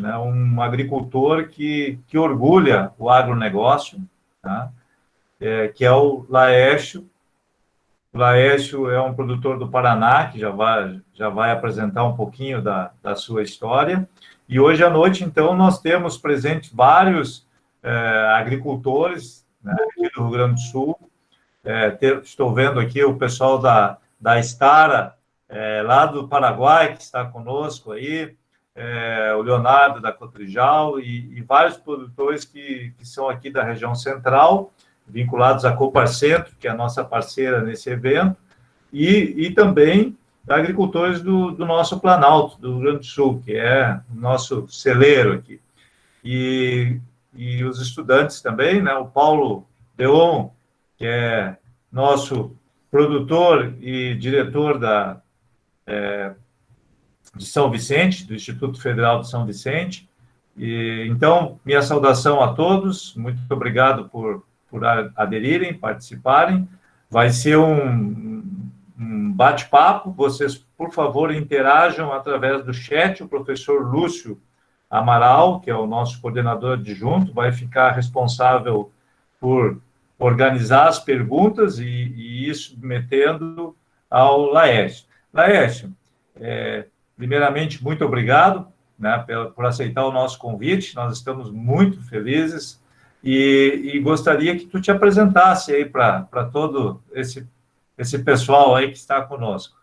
né, um agricultor que orgulha o agronegócio, tá? Que é o Laércio. O Laércio é um produtor do Paraná, que já vai apresentar um pouquinho da sua história. E hoje à noite, então, nós temos presente vários agricultores, né, aqui do Rio Grande do Sul. Estou vendo aqui o pessoal da Stara, lá do Paraguai, que está conosco aí, o Leonardo da Cotrijal e vários produtores que são aqui da região central, vinculados à Copar Centro, que é a nossa parceira nesse evento, e também agricultores do nosso Planalto, do Rio Grande do Sul, que é o nosso celeiro aqui. E os estudantes também, né? O Paulo Deon, que é nosso produtor e diretor de São Vicente, do Instituto Federal de São Vicente. Então, minha saudação a todos, muito obrigado por aderirem, participarem. Vai ser um bate-papo, vocês, por favor, interajam através do chat. O professor Lúcio Amaral, que é o nosso coordenador adjunto, vai ficar responsável por organizar as perguntas e ir submetendo ao Laércio. Laércio, primeiramente, muito obrigado, né, por aceitar o nosso convite, nós estamos muito felizes e gostaria que tu te apresentasse aí para todo esse pessoal aí que está conosco.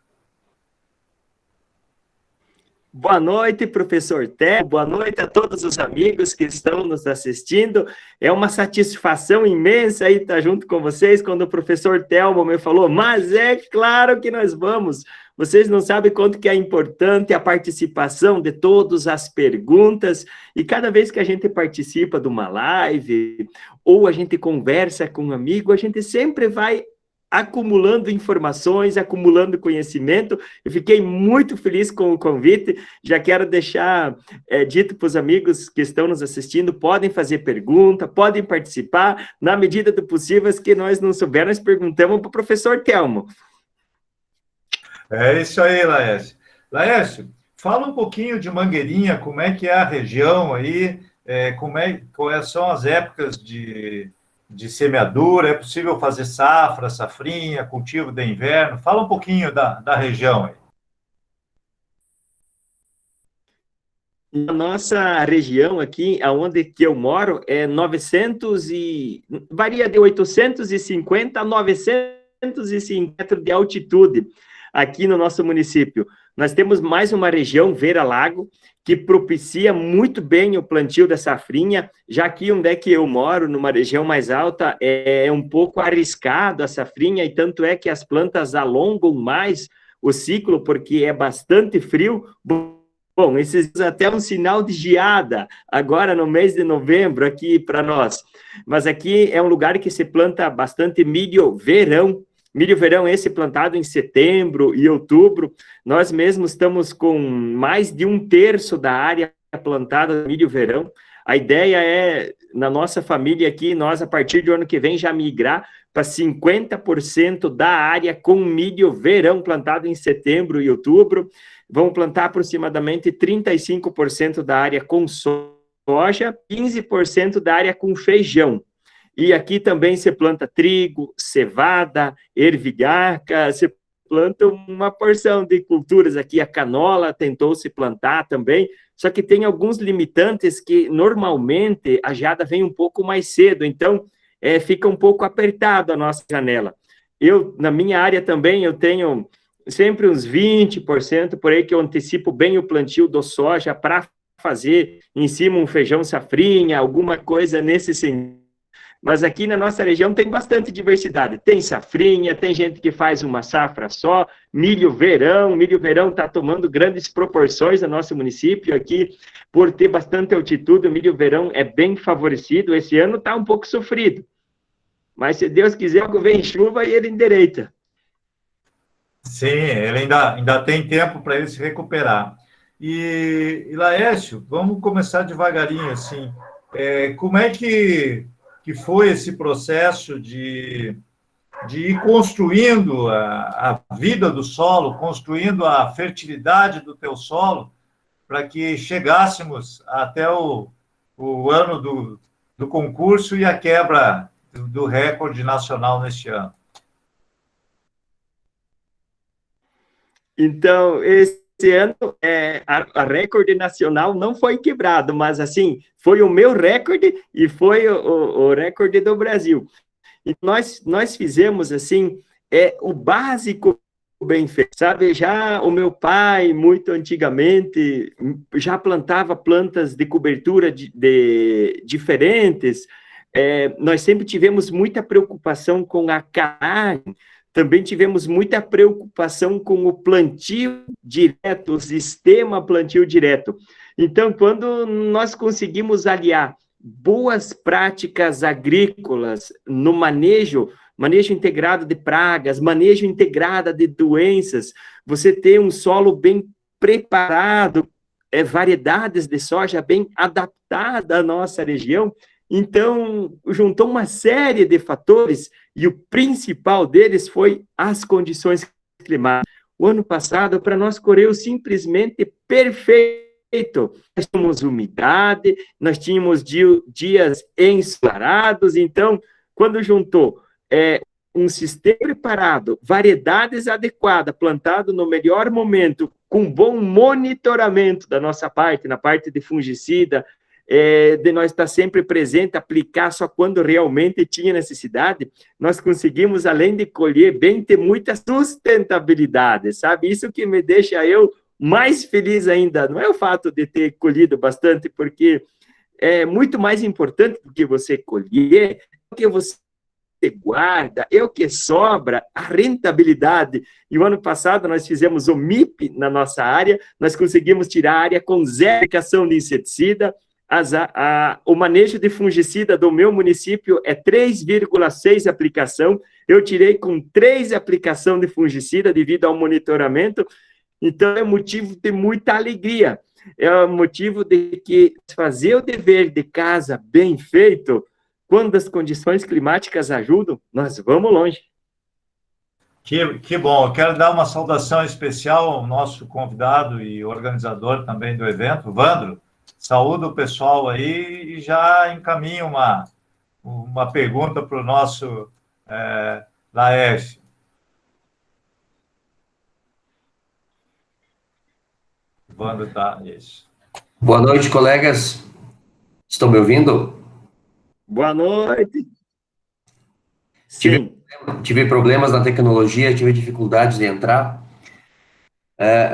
Boa noite, professor Té, boa noite a todos os amigos que estão nos assistindo. É uma satisfação imensa aí estar junto com vocês quando o professor Telmo me falou, mas é claro que nós vamos. Vocês não sabem quanto que é importante a participação de todas as perguntas, e cada vez que a gente participa de uma live, ou a gente conversa com um amigo, a gente sempre vai acumulando informações, acumulando conhecimento. Eu fiquei muito feliz com o convite, já quero deixar dito para os amigos que estão nos assistindo, podem fazer pergunta, podem participar, na medida do possível, as que nós não soubermos, perguntamos para o professor Telmo. É isso aí, Laércio. Laércio, fala um pouquinho de Mangueirinha, como é que é a região aí, quais são as épocas de semeadura, é possível fazer safra, safrinha, cultivo de inverno? Fala um pouquinho da região aí. Na nossa região aqui, aonde que eu moro, varia de 850 a 950 metros de altitude aqui no nosso município. Nós temos mais uma região, Vera-Lago, que propicia muito bem o plantio da safrinha, já que onde é que eu moro, numa região mais alta, é um pouco arriscado a safrinha, e tanto é que as plantas alongam mais o ciclo, porque é bastante frio. Bom, esses até um sinal de geada, agora no mês de novembro, aqui para nós. Mas aqui é um lugar que se planta bastante milho verão. Milho verão esse plantado em setembro e outubro. Nós mesmos estamos com mais de 1/3 da área plantada de milho verão. A ideia é, na nossa família aqui, nós, a partir do ano que vem, já migrar para 50% da área com milho verão plantado em setembro e outubro. Vamos plantar aproximadamente 35% da área com soja, 15% da área com feijão. E aqui também se planta trigo, cevada, ervilhaca, se planta uma porção de culturas aqui. A canola tentou se plantar também, só que tem alguns limitantes que normalmente a geada vem um pouco mais cedo, então fica um pouco apertado a nossa janela. Na minha área também, eu tenho sempre uns 20% por aí que eu antecipo bem o plantio do soja para fazer em cima um feijão safrinha, alguma coisa nesse sentido. Mas aqui na nossa região tem bastante diversidade. Tem safrinha, tem gente que faz uma safra só, milho verão está tomando grandes proporções no nosso município aqui, por ter bastante altitude, o milho verão é bem favorecido. Esse ano está um pouco sofrido, mas se Deus quiser, vem chuva e ele endireita. Sim, ele ainda tem tempo para ele se recuperar. E Laércio, vamos começar devagarinho, assim. Como é que foi esse processo de ir construindo a vida do solo, construindo a fertilidade do teu solo, para que chegássemos até o ano do concurso e a quebra do recorde nacional neste ano. Então, esse ano, a recorde nacional não foi quebrado, mas, assim, foi o meu recorde e foi o recorde do Brasil. E nós fizemos, assim, o básico bem feito, sabe? Já o meu pai, muito antigamente, já plantava plantas de cobertura diferentes. Nós sempre tivemos muita preocupação com a calagem, também tivemos muita preocupação com o plantio direto, o sistema plantio direto. Então, quando nós conseguimos aliar boas práticas agrícolas no manejo integrado de pragas, manejo integrado de doenças, você ter um solo bem preparado, variedades de soja bem adaptada à nossa região. Então, juntou uma série de fatores e o principal deles foi as condições climáticas. O ano passado, para nós, correu simplesmente perfeito. Nós tínhamos umidade, nós tínhamos dias ensolarados, então, quando juntou um sistema preparado, variedades adequadas, plantado no melhor momento, com bom monitoramento da nossa parte, na parte de fungicida, de nós estar sempre presente, aplicar só quando realmente tinha necessidade, nós conseguimos, além de colher bem, ter muita sustentabilidade, sabe? Isso que me deixa eu mais feliz ainda, não é o fato de ter colhido bastante, porque é muito mais importante do que você colher, do que você guarda, é o que sobra, a rentabilidade. E o ano passado nós fizemos o MIP na nossa área, nós conseguimos tirar a área com zero aplicação de inseticida, o manejo de fungicida do meu município é 3,6 aplicação, eu tirei com 3 aplicação de fungicida devido ao monitoramento, então é motivo de muita alegria, é motivo de que fazer o dever de casa bem feito, quando as condições climáticas ajudam, nós vamos longe. Que bom, eu quero dar uma saudação especial ao nosso convidado e organizador também do evento, Vandro. Saúdo o pessoal aí e já encaminho uma pergunta para o nosso Laércio. Vandro tá, isso. Boa noite, colegas. Estão me ouvindo? Boa noite. Tive problemas na tecnologia, tive dificuldades de entrar.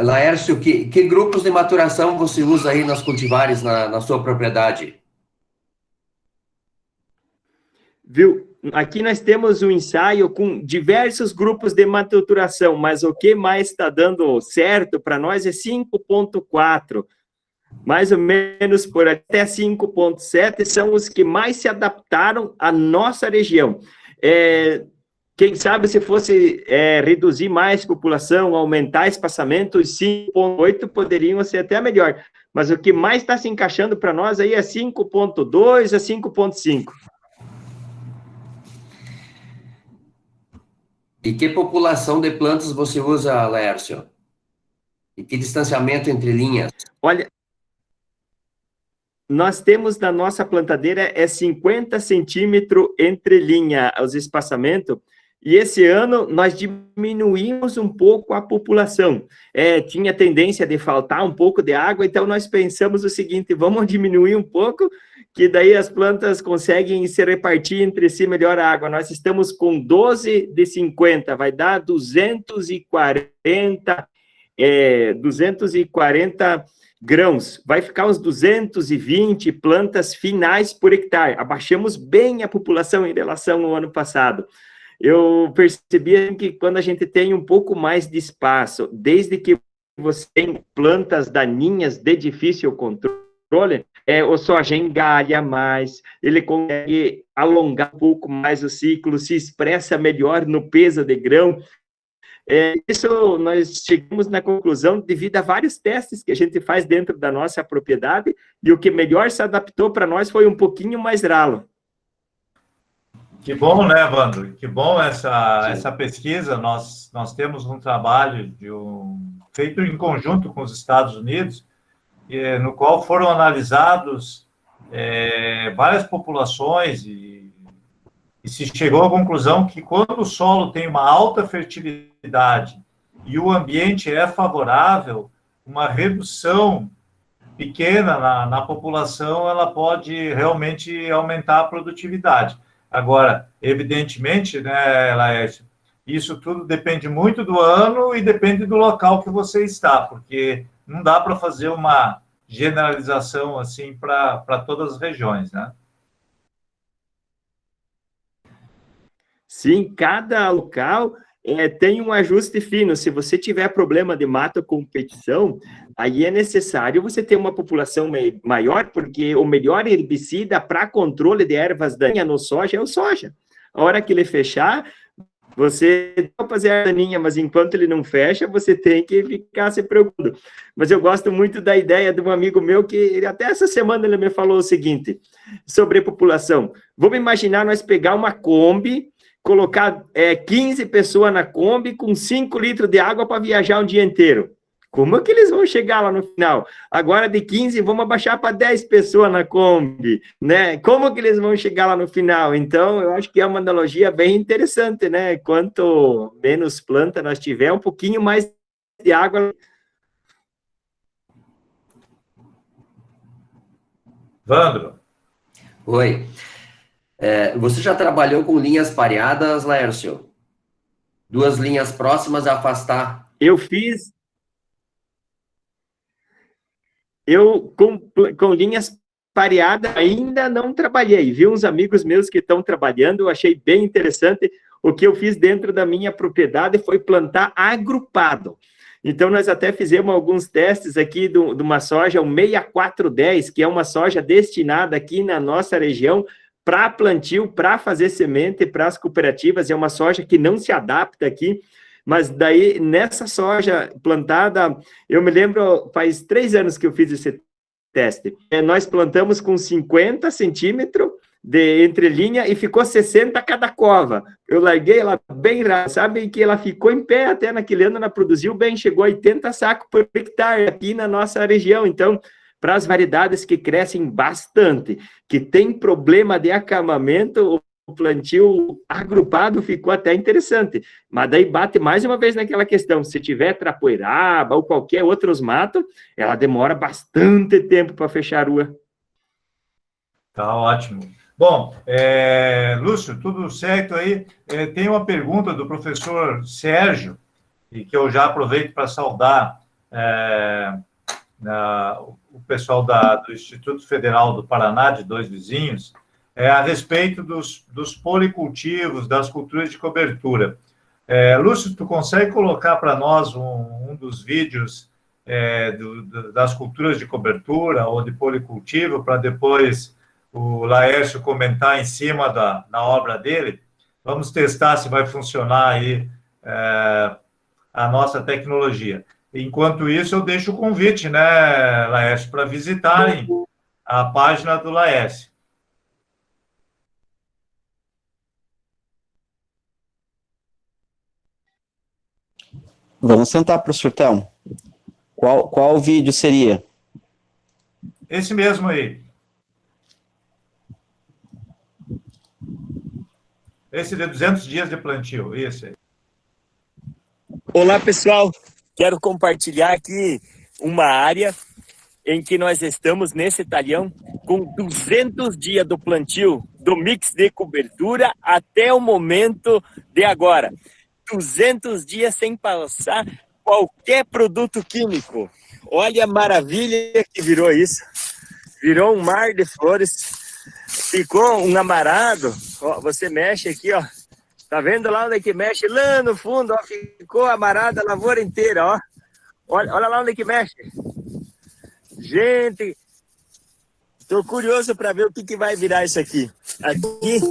Laércio, que grupos de maturação você usa aí nas cultivares na sua propriedade? Viu? Aqui nós temos um ensaio com diversos grupos de maturação, mas o que mais está dando certo para nós é 5.4. Mais ou menos por até 5.7 são os que mais se adaptaram à nossa região. Quem sabe se fosse reduzir mais população, aumentar espaçamento, os 5.8 poderiam ser até melhor. Mas o que mais está se encaixando para nós aí é 5.2 a 5.5. E que população de plantas você usa, Laércio? E que distanciamento entre linhas? Olha, nós temos na nossa plantadeira 50 centímetros entre linha, os espaçamentos, e esse ano nós diminuímos um pouco a população. Tinha tendência de faltar um pouco de água, então nós pensamos o seguinte, vamos diminuir um pouco, que daí as plantas conseguem se repartir entre si melhor a água. Nós estamos com 12 de 50, vai dar 240 grãos, vai ficar uns 220 plantas finais por hectare. Abaixamos bem a população em relação ao ano passado. Eu percebi que quando a gente tem um pouco mais de espaço, desde que você tem plantas daninhas de difícil controle, o soja engalha mais, ele consegue alongar um pouco mais o ciclo, se expressa melhor no peso de grão. Isso nós chegamos na conclusão devido a vários testes que a gente faz dentro da nossa propriedade, e o que melhor se adaptou para nós foi um pouquinho mais ralo. Que bom, né, Vandro? Que bom essa pesquisa. Nós temos um trabalho feito em conjunto com os Estados Unidos, no qual foram analisados várias populações e se chegou à conclusão que quando o solo tem uma alta fertilidade e o ambiente é favorável, uma redução pequena na população, ela pode realmente aumentar a produtividade. Agora, evidentemente, né, Laércio, isso tudo depende muito do ano e depende do local que você está, porque não dá para fazer uma generalização assim para todas as regiões, né? Sim, cada local tem um ajuste fino. Se você tiver problema de mata competição, aí é necessário você ter uma população maior, porque o melhor herbicida para controle de ervas daninhas no soja é o soja. A hora que ele fechar, você pode fazer a daninha, mas enquanto ele não fecha, você tem que ficar se preocupando. Mas eu gosto muito da ideia de um amigo meu que até essa semana ele me falou o seguinte, sobre população. Vamos imaginar nós pegar uma Kombi, colocar 15 pessoas na Kombi com 5 litros de água para viajar um dia inteiro. Como é que eles vão chegar lá no final? Agora de 15, vamos abaixar para 10 pessoas na Kombi, né? Como que eles vão chegar lá no final? Então, eu acho que é uma analogia bem interessante, né? Quanto menos planta nós tiver, um pouquinho mais de água. Vandro. Oi. Você já trabalhou com linhas pareadas, Laércio? 2 linhas próximas a afastar. Eu com linhas pareadas ainda não trabalhei. Vi uns amigos meus que estão trabalhando, eu achei bem interessante. O que eu fiz dentro da minha propriedade foi plantar agrupado. Então, nós até fizemos alguns testes aqui de uma soja, o 6410, que é uma soja destinada aqui na nossa região para plantio, para fazer semente, para as cooperativas. É uma soja que não se adapta aqui, mas daí, nessa soja plantada, eu me lembro, faz 3 anos que eu fiz esse teste. Nós plantamos com 50 centímetros de entrelinha e ficou 60 cada cova. Eu larguei ela bem rápido, sabe que ela ficou em pé até naquele ano, ela produziu bem, chegou a 80 sacos por hectare aqui na nossa região. Então, para as variedades que crescem bastante, que tem problema de acamamento, o plantio agrupado ficou até interessante, mas daí bate mais uma vez naquela questão, se tiver trapoeraba ou qualquer outros matos, ela demora bastante tempo para fechar a rua. Tá ótimo. Bom, Lúcio, tudo certo aí? Tem uma pergunta do professor Sérgio, e que eu já aproveito para saudar o pessoal do Instituto Federal do Paraná, de Dois Vizinhos, a respeito dos policultivos, das culturas de cobertura. Lúcio, tu consegue colocar para nós um dos vídeos das culturas de cobertura ou de policultivo, para depois o Laércio comentar em cima da obra dele? Vamos testar se vai funcionar aí a nossa tecnologia. Enquanto isso, eu deixo o convite, né, Laércio, para visitarem a página do Laércio. Vamos sentar, professor Telmo. Qual vídeo seria? Esse mesmo aí. Esse de 200 dias de plantio, esse aí. Olá, pessoal. Quero compartilhar aqui uma área em que nós estamos nesse talhão com 200 dias do plantio, do mix de cobertura até o momento de agora. 200 dias sem passar qualquer produto químico. Olha a maravilha que virou isso. Virou um mar de flores. Ficou um amarado. Ó, você mexe aqui, ó. Tá vendo lá onde é que mexe? Lá no fundo, ó, ficou amarada a lavoura inteira, ó. Olha lá onde é que mexe. Gente, tô curioso para ver o que vai virar isso aqui. Aqui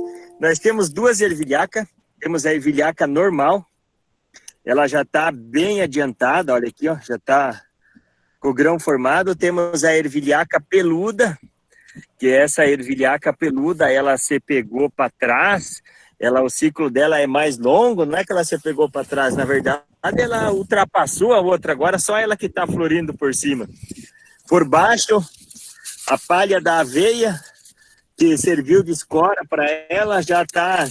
nós temos 2 ervilhacas. Temos a ervilhaca normal, ela já está bem adiantada, olha aqui, ó, já está com o grão formado. Temos a ervilhaca peluda, que essa ervilhaca peluda, ela se pegou para trás, o ciclo dela é mais longo, não é que ela se pegou para trás, na verdade ela ultrapassou a outra, agora só ela que está florindo por cima. Por baixo, a palha da aveia, que serviu de escora para ela, já está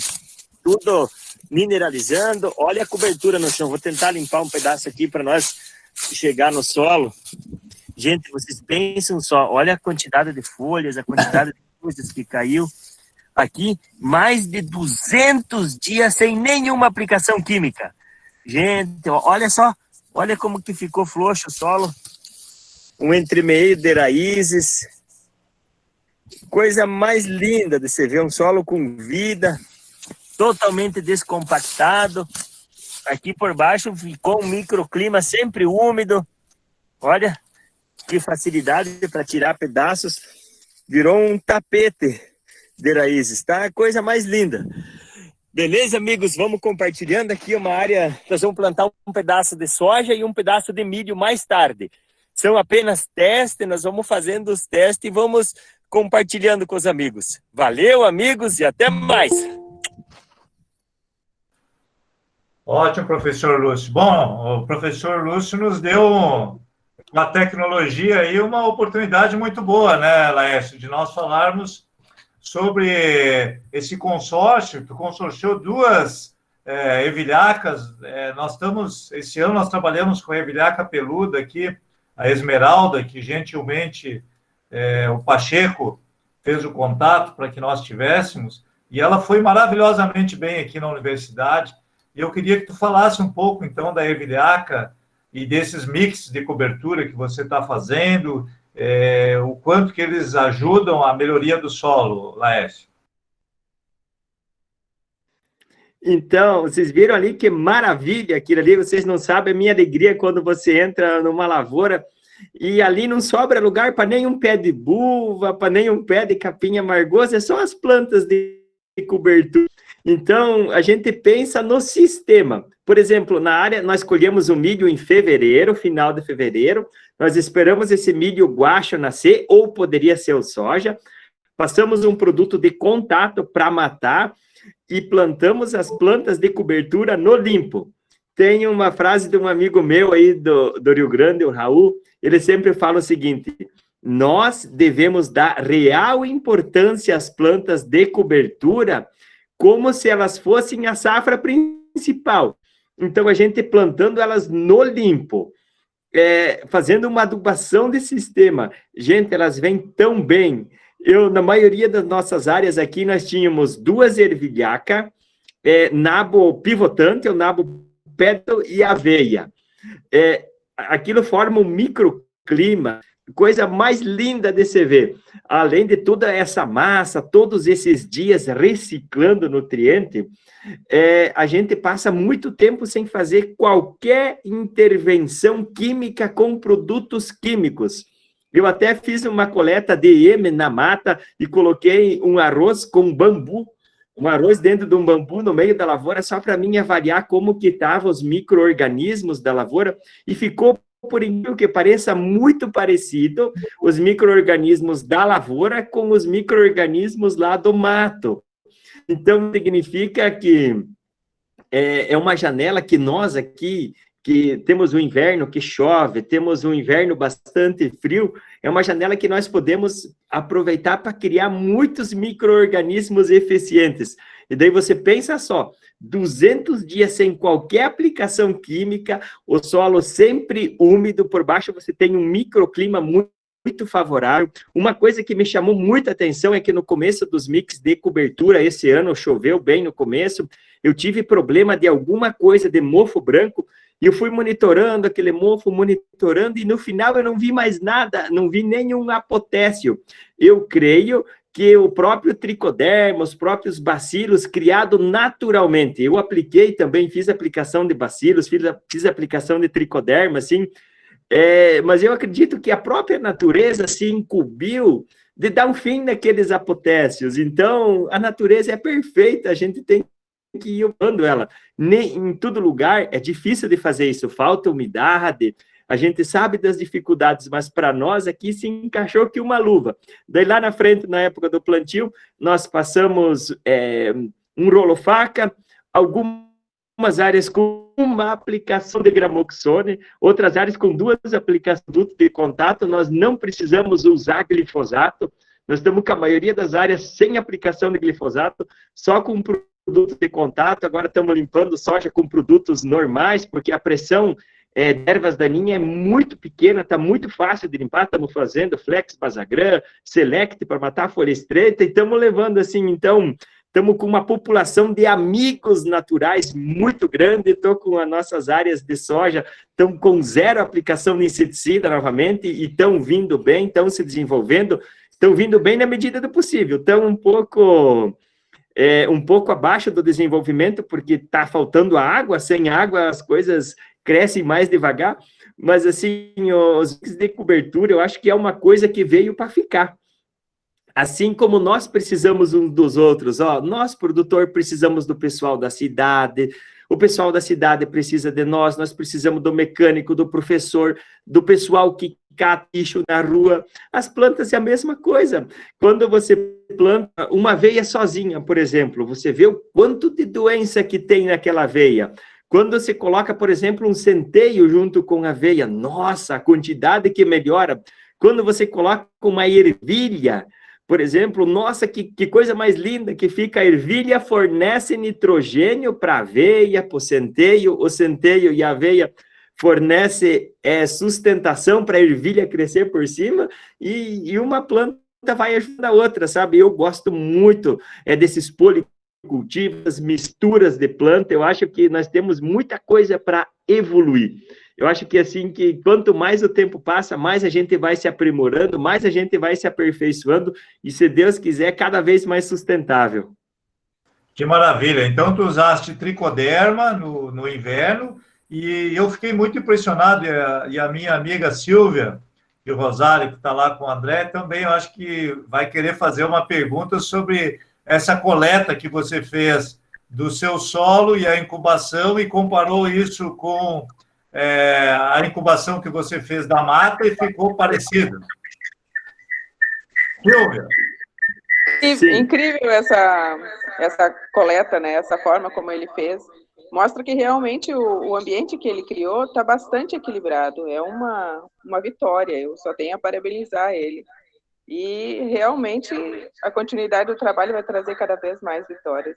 tudo mineralizando. Olha a cobertura no chão. Vou tentar limpar um pedaço aqui para nós chegar no solo. Gente, vocês pensam só, olha a quantidade de folhas, a quantidade de coisas que caiu. Aqui, mais de 200 dias sem nenhuma aplicação química. Gente, olha só, olha como que ficou frouxo o solo. Um entremeio de raízes. Coisa mais linda de se ver, um solo com vida, totalmente descompactado. Aqui por baixo ficou um microclima sempre úmido. Olha que facilidade para tirar pedaços. Virou um tapete de raízes, tá? Coisa mais linda. Beleza, amigos? Vamos compartilhando aqui uma área. Nós vamos plantar um pedaço de soja e um pedaço de milho mais tarde. São apenas testes, nós vamos fazendo os testes e vamos compartilhando com os amigos. Valeu, amigos, e até mais! Ótimo, professor Lúcio. Bom, o professor Lúcio nos deu uma tecnologia e uma oportunidade muito boa, né, Laércio, de nós falarmos sobre esse consórcio. Tu consorciou duas evilhacas. Esse ano nós trabalhamos com a evilhaca peluda aqui, a Esmeralda, que gentilmente o Pacheco fez o contato para que nós tivéssemos, e ela foi maravilhosamente bem aqui na universidade. E eu queria que tu falasse um pouco, então, da evilhaca e desses mix de cobertura que você está fazendo, o quanto que eles ajudam a melhoria do solo, Laércio. Então, vocês viram ali que maravilha aquilo ali, vocês não sabem a minha alegria quando você entra numa lavoura e ali não sobra lugar para nenhum pé de buva, para nenhum pé de capim amargoso, é só as plantas de cobertura. Então, a gente pensa no sistema. Por exemplo, na área, nós colhemos o milho em fevereiro, final de fevereiro, nós esperamos esse milho guacho nascer, ou poderia ser o soja, passamos um produto de contato para matar e plantamos as plantas de cobertura no limpo. Tem uma frase de um amigo meu aí do Rio Grande, o Raul, ele sempre fala o seguinte: nós devemos dar real importância às plantas de cobertura como se elas fossem a safra principal. Então, a gente plantando elas no limpo, fazendo uma adubação de sistema. Gente, elas vêm tão bem. Na maioria das nossas áreas aqui, nós tínhamos duas ervilhacas, nabo pivotante, o nabo pétalo e aveia. Aquilo forma um microclima, coisa mais linda de se ver. Além de toda essa massa, todos esses dias reciclando nutriente, a gente passa muito tempo sem fazer qualquer intervenção química com produtos químicos. Eu até fiz uma coleta DM na mata e coloquei um arroz com bambu, um arroz dentro de um bambu no meio da lavoura, só para mim avaliar como que estavam os micro-organismos da lavoura, e ficou, por incrível que pareça, muito parecido os micro-organismos da lavoura com os micro-organismos lá do mato. Então, significa que é uma janela que nós aqui, que temos um inverno que chove, temos um inverno bastante frio, é uma janela que nós podemos aproveitar para criar muitos micro-organismos eficientes. E daí você pensa só, 200 dias sem qualquer aplicação química, o solo sempre úmido, por baixo você tem um microclima muito favorável. Uma coisa que me chamou muita atenção é que no começo dos mix de cobertura, esse ano choveu bem no começo, eu tive problema de alguma coisa de mofo branco, e eu fui monitorando aquele mofo, monitorando, e no final eu não vi mais nada, não vi nenhum apotécio. Eu creio que o próprio tricoderma, os próprios bacilos, criado naturalmente. Eu apliquei também, fiz aplicação de bacilos, fiz aplicação de tricoderma, assim, mas eu acredito que a própria natureza se incumbiu de dar um fim naqueles apotécios. Então, a natureza é perfeita, a gente tem que ir usando ela. Em todo lugar é difícil de fazer isso, falta umidade, a gente sabe das dificuldades, mas para nós aqui se encaixou que uma luva. Daí lá na frente, na época do plantio, nós passamos um rolo-faca, algumas algumas áreas com uma aplicação de gramoxone, outras áreas com 2 aplicações de contato. Nós não precisamos usar glifosato, nós estamos com a maioria das áreas sem aplicação de glifosato, só com produtos de contato. Agora estamos limpando soja com produtos normais, porque a pressão de ervas daninhas é muito pequena, está muito fácil de limpar. Estamos fazendo Flex, Basagran, Select para matar a folha estreita, e estamos levando assim, então... Estamos com uma população de amigos naturais muito grande. Estou com as nossas áreas de soja, estão com 0 aplicação de inseticida novamente, e estão vindo bem, estão se desenvolvendo, estão vindo bem na medida do possível. Estão um pouco abaixo do desenvolvimento, porque está faltando água. Sem água as coisas crescem mais devagar, mas assim, os mix de cobertura, eu acho que é uma coisa que veio para ficar. Assim como nós precisamos uns dos outros, nós, produtor, precisamos do pessoal da cidade, o pessoal da cidade precisa de nós precisamos do mecânico, do professor, do pessoal que cata lixo na rua. As plantas é a mesma coisa. Quando você planta uma aveia sozinha, por exemplo, você vê o quanto de doença que tem naquela aveia. Quando você coloca, por exemplo, um centeio junto com a aveia, nossa, a quantidade que melhora. Quando você coloca uma ervilha, por exemplo, nossa, que coisa mais linda que fica. A ervilha fornece nitrogênio para a aveia, para o centeio e a aveia fornece sustentação para a ervilha crescer por cima, e uma planta vai ajudar a outra, sabe? Eu gosto muito desses policultivos, misturas de planta. Eu acho que nós temos muita coisa para evoluir. Eu acho que assim, que quanto mais o tempo passa, mais a gente vai se aprimorando, mais a gente vai se aperfeiçoando, e, se Deus quiser, cada vez mais sustentável. Que maravilha! Então, tu usaste tricoderma no inverno, e eu fiquei muito impressionado, e a minha amiga Silvia de Rosário, que está lá com o André, também eu acho que vai querer fazer uma pergunta sobre essa coleta que você fez do seu solo e a incubação, e comparou isso com a incubação que você fez da mata, e ficou parecido. Silvia? Incrível essa coleta, né? Essa forma como ele fez. Mostra que realmente o ambiente que ele criou está bastante equilibrado. É uma vitória. Eu só tenho a parabenizar ele. E realmente a continuidade do trabalho vai trazer cada vez mais vitórias.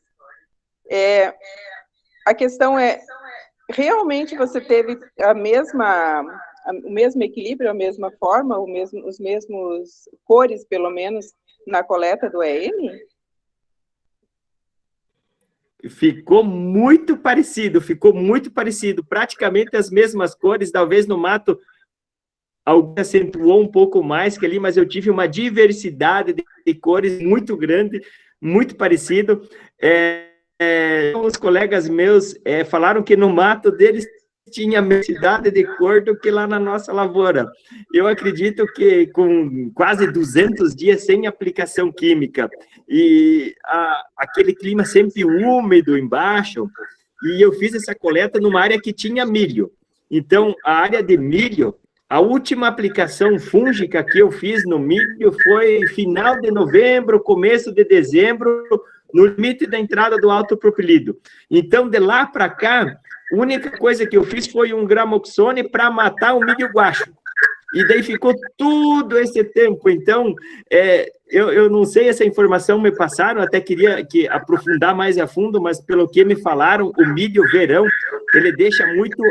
A questão é, realmente você teve o mesmo equilíbrio, a mesma forma, os mesmos cores, pelo menos, na coleta do EM? Ficou muito parecido, praticamente as mesmas cores. Talvez no mato alguém acentuou um pouco mais que ali, mas eu tive uma diversidade de cores muito grande, muito parecido. Os colegas meus falaram que no mato deles tinha a mesma quantidade de cor do que lá na nossa lavoura. Eu acredito que com quase 200 dias sem aplicação química, e aquele clima sempre úmido embaixo, e eu fiz essa coleta numa área que tinha milho. Então, a área de milho, a última aplicação fúngica que eu fiz no milho foi final de novembro, começo de dezembro, no limite da entrada do autopropilido. Então, de lá para cá, a única coisa que eu fiz foi um gramoxone para matar o milho guacho. E daí ficou tudo esse tempo. Então, eu não sei, essa informação me passaram, até queria aprofundar mais a fundo, mas pelo que me falaram, o milho verão, ele deixa muito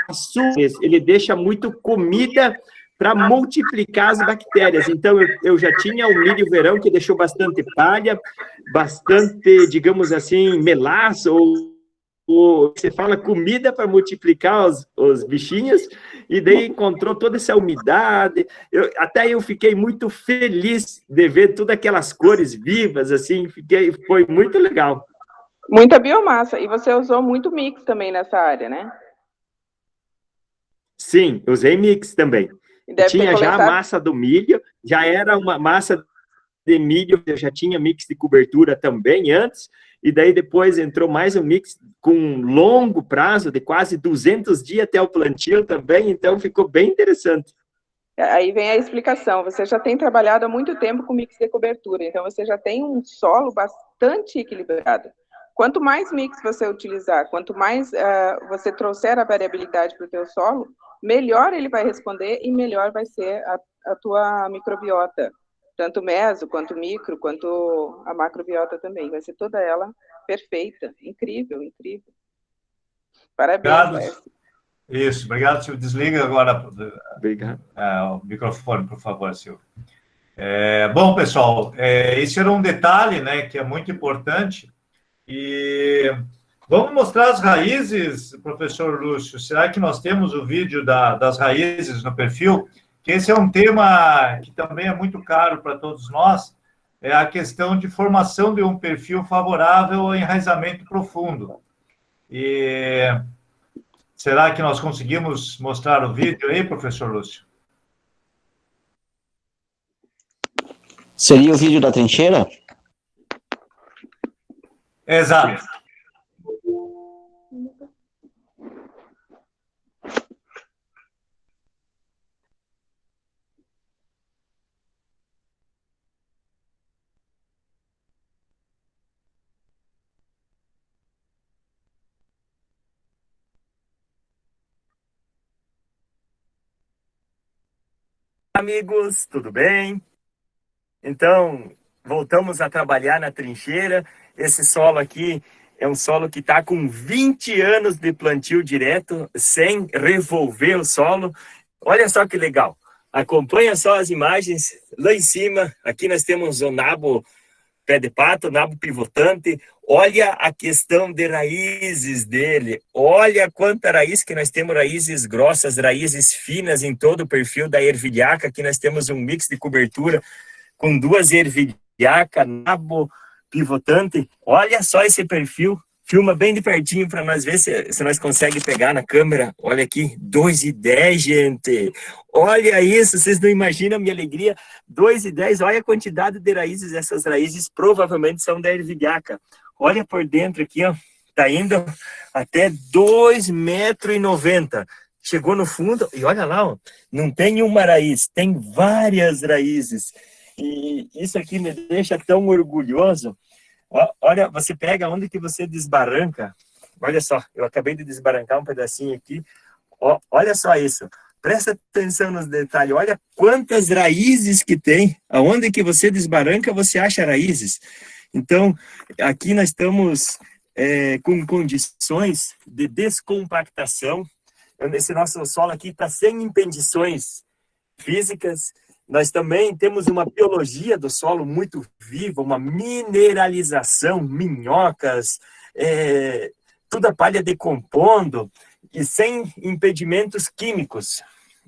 açúcar, ele deixa muito comida para multiplicar as bactérias. Então, eu já tinha o milho verão, que deixou bastante palha, bastante, digamos assim, melaço, ou você fala comida para multiplicar os bichinhos, e daí encontrou toda essa umidade. Até eu fiquei muito feliz de ver todas aquelas cores vivas, assim, foi muito legal. Muita biomassa, e você usou muito mix também nessa área, né? Sim, usei mix também. Tinha já a massa do milho, já era uma massa de milho, eu já tinha mix de cobertura também antes, e daí depois entrou mais um mix com longo prazo, de quase 200 dias até o plantio também, então ficou bem interessante. Aí vem a explicação, você já tem trabalhado há muito tempo com mix de cobertura, então você já tem um solo bastante equilibrado. Quanto mais mix você utilizar, quanto mais você trouxer a variabilidade para o teu solo, melhor ele vai responder e melhor vai ser a tua microbiota. Tanto meso, quanto micro, quanto a macrobiota também. Vai ser toda ela perfeita. Incrível, incrível. Parabéns, Léo. Isso, obrigado, Silvio. Desliga agora Obrigado. O microfone, por favor, Silvio. Bom, pessoal, esse era um detalhe, né, que é muito importante. E vamos mostrar as raízes, professor Lúcio. Será que nós temos o vídeo das raízes no perfil? Que esse é um tema que também é muito caro para todos nós, é a questão de formação de um perfil favorável ao enraizamento profundo. E será que nós conseguimos mostrar o vídeo aí, professor Lúcio? Seria o vídeo da trincheira? Exato. Amigos, tudo bem? Então, voltamos a trabalhar na trincheira. Esse solo aqui é um solo que está com 20 anos de plantio direto, sem revolver o solo. Olha só que legal. Acompanha só as imagens lá em cima. Aqui nós temos o nabo pé de pato, nabo pivotante. Olha a questão de raízes dele. Olha quanta raiz que nós temos, raízes grossas, raízes finas em todo o perfil da ervilhaca. Aqui nós temos um mix de cobertura com 2 ervilhaca, nabo pivotante. Olha só esse perfil. Filma bem de pertinho para nós ver se nós conseguimos pegar na câmera. Olha aqui, 2,10, gente. Olha isso, vocês não imaginam a minha alegria. 2,10, olha a quantidade de raízes. Essas raízes provavelmente são da ervilhaca. Olha por dentro aqui, ó. Tá indo até 2,90 m. Chegou no fundo e olha lá, ó. Não tem uma raiz, tem várias raízes. E isso aqui me deixa tão orgulhoso. Olha, você pega onde que você desbarranca. Olha só, eu acabei de desbarrancar um pedacinho aqui. Olha só isso. Presta atenção nos detalhes. Olha quantas raízes que tem. Aonde que você desbarranca, você acha raízes. Então, aqui nós estamos com condições de descompactação. Esse nosso solo aqui está sem impendições físicas. Nós também temos uma biologia do solo muito viva, uma mineralização, minhocas, toda a palha decompondo e sem impedimentos químicos.